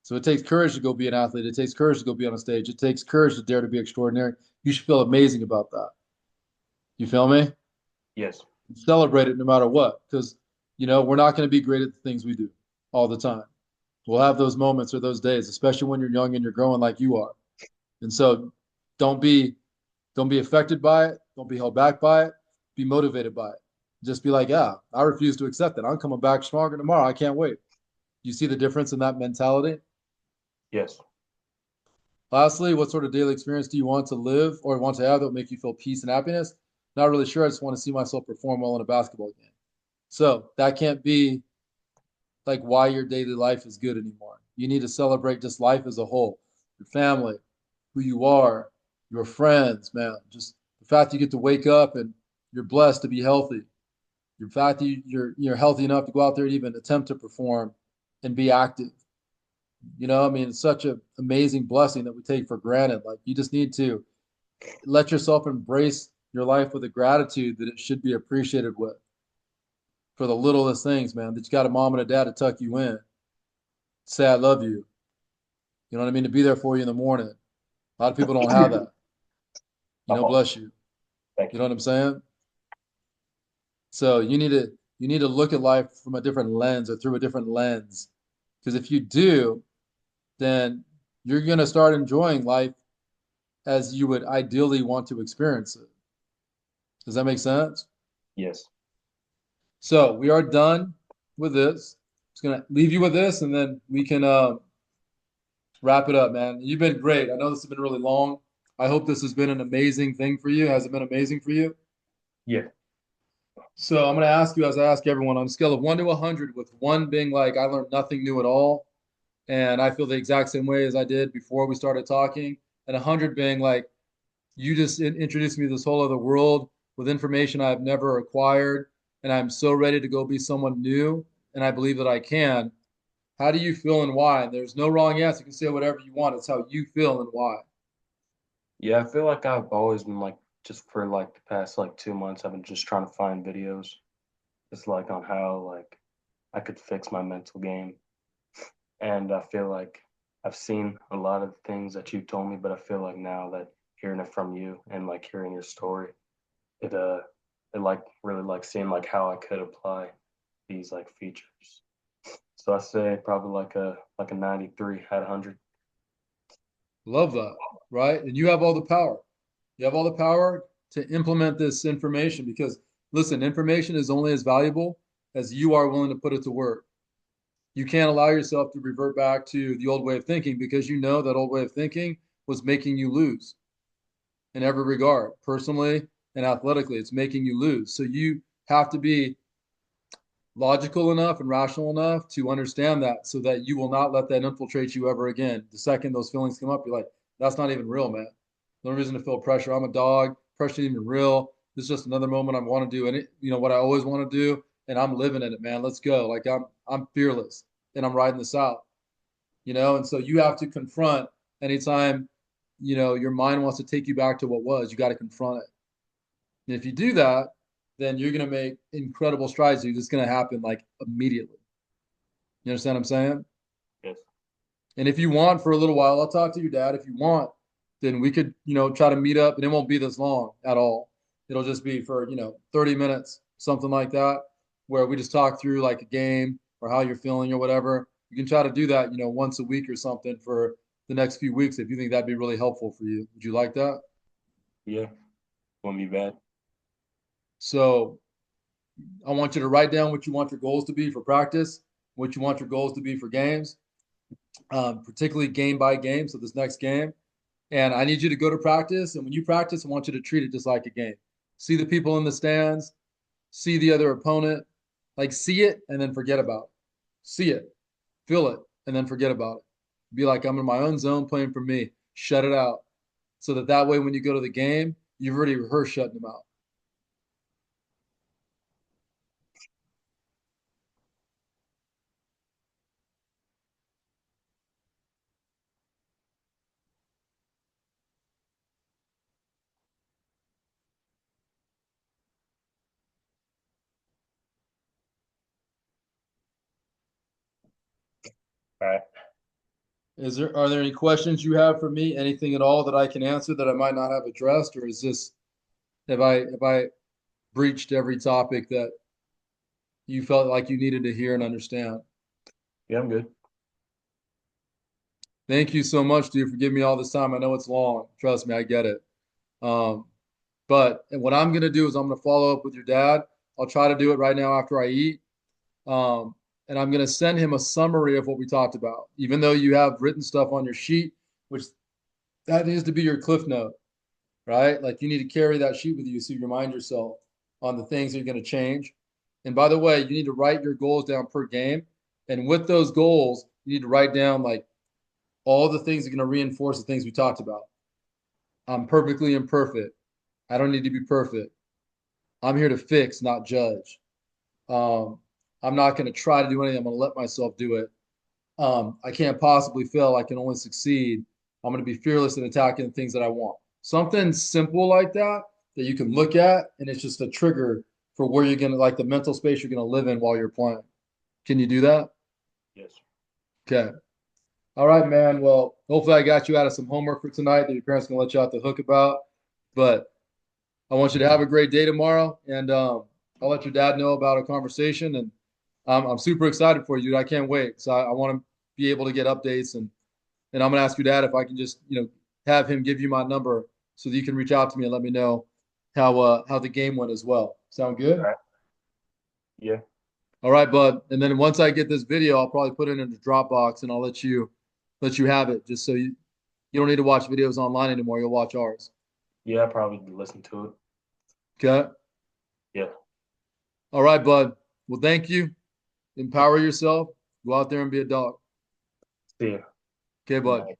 So it takes courage to go be an athlete. It takes courage to go be on a stage. It takes courage to dare to be extraordinary. You should feel amazing about that. You feel me? Yes. Celebrate it no matter what, because we're not going to be great at the things we do all the time. We'll have those moments or those days, especially when you're young and you're growing like you are. And so don't be don't be affected by it. Don't be held back by it. Be motivated by it. Just be like, yeah, I refuse to accept it. I'm coming back stronger tomorrow. I can't wait. You see the difference in that mentality? Yes. Lastly, what sort of daily experience do you want to live or want to have that will make you feel peace and happiness? Not really sure. I just want to see myself perform well in a basketball game. So that can't be like why your daily life is good anymore. You need to celebrate just life as a whole, your family, who you are, your friends, man. Just the fact you get to wake up and you're blessed to be healthy. The fact that you're healthy enough to go out there and even attempt to perform and be active. I mean, it's such an amazing blessing that we take for granted. Like you just need to let yourself embrace your life with a gratitude that it should be appreciated with for the littlest things, man. That you got a mom and a dad to tuck you in, say I love you. You know what I mean? To be there for you in the morning. A lot of people don't have that. Oh, Bless you. thank You you. know what I'm saying? So you need to look at life from a different lens or through a different lens. Because if you do, then you're gonna start enjoying life as you would ideally want to experience it. Does that make sense? Yes. So we are done with this. Just gonna leave you with this, and then we can wrap it up, man. You've been great. I know this has been really long. I hope this has been an amazing thing for you. Has it been amazing for you? Yeah. So I'm going to ask you, as I ask everyone, on a scale of 1 to 100, with one being like I learned nothing new at all, and I feel the exact same way as I did before we started talking, and 100 being like you just introduced me to this whole other world with information I've never acquired, and I'm so ready to go be someone new, and I believe that I can. How do you feel and why? And there's no wrong answer. You can say whatever you want. It's how you feel and why. Yeah, I feel like I've always been like just for like the past like 2 months, I've been just trying to find videos. Just like on how like I could fix my mental game. And I feel like I've seen a lot of things that you told me, but I feel like now that hearing it from you and like hearing your story, it it like really like seeing like how I could apply these like features. So I say probably like a 93 out of 100. Love that, right? And you have all the power. You have all the power to implement this information because, listen, information is only as valuable as you are willing to put it to work. You can't allow yourself to revert back to the old way of thinking because you know that old way of thinking was making you lose in every regard, personally and athletically. It's making you lose. So you have to be logical enough and rational enough to understand that so that you will not let that infiltrate you ever again. The second those feelings come up, you're like, that's not even real, man. No reason to feel pressure. I'm a dog. Pressure isn't even real. This is just another moment I want to do. And what I always want to do, and I'm living in it, man. Let's go. Like I'm fearless and I'm riding this out, and so you have to confront anytime, your mind wants to take you back to what was, you got to confront it. And if you do that, then you're going to make incredible strides. It's going to happen like immediately. You understand what I'm saying? Yes. And if you want for a little while, I'll talk to your dad. If you want, then we could, try to meet up and it won't be this long at all. It'll just be for, 30 minutes, something like that, where we just talk through like a game or how you're feeling or whatever. You can try to do that, once a week or something for the next few weeks if you think that'd be really helpful for you. Would you like that? Yeah. Won't be bad. So I want you to write down what you want your goals to be for practice, what you want your goals to be for games, particularly game by game. So this next game, and I need you to go to practice. And when you practice, I want you to treat it just like a game. See the people in the stands, see the other opponent, like see it and then forget about it. See it, feel it, and then forget about it. Be like, I'm in my own zone playing for me. Shut it out. So that way, when you go to the game, you've already rehearsed shutting them out. All right. Are there any questions you have for me? Anything at all that I can answer that I might not have addressed, or is this have I breached every topic that you felt like you needed to hear and understand? Yeah, I'm good. Thank you so much, dude, for giving me all this time. I know it's long. Trust me, I get it. Um, but what I'm gonna do is I'm gonna follow up with your dad. I'll try to do it right now after I eat. Um, and I'm gonna send him a summary of what we talked about. Even though you have written stuff on your sheet, which that needs to be your cliff note, right? Like you need to carry that sheet with you so you remind yourself on the things that you're going to change. And by the way, you need to write your goals down per game. And with those goals, you need to write down like all the things that are going to reinforce the things we talked about. I'm perfectly imperfect. I don't need to be perfect. I'm here to fix, not judge. Um, I'm not going to try to do anything. I'm going to let myself do it. I can't possibly fail. I can only succeed. I'm going to be fearless in attacking the things that I want. Something simple like that that you can look at, and it's just a trigger for where you're going to like the mental space you're going to live in while you're playing. Can you do that? Yes. Okay. All right, man. Well, hopefully I got you out of some homework for tonight that your parents can let you out the hook about. But I want you to have a great day tomorrow, and I'll let your dad know about a conversation. And I'm super excited for you, dude. I can't wait. So I want to be able to get updates and I'm gonna ask your dad if I can just have him give you my number so that you can reach out to me and let me know how the game went as well. Sound All good? right. Yeah. All right, bud. And then once I get this video, I'll probably put it in the Dropbox and I'll let you have it just so you don't need to watch videos online anymore. You'll watch ours. Yeah, I probably listen to it. Okay. Yeah. All right, bud. Well, thank you. Empower yourself. Go out there and be a dog. See ya. Okay, Good bud. night.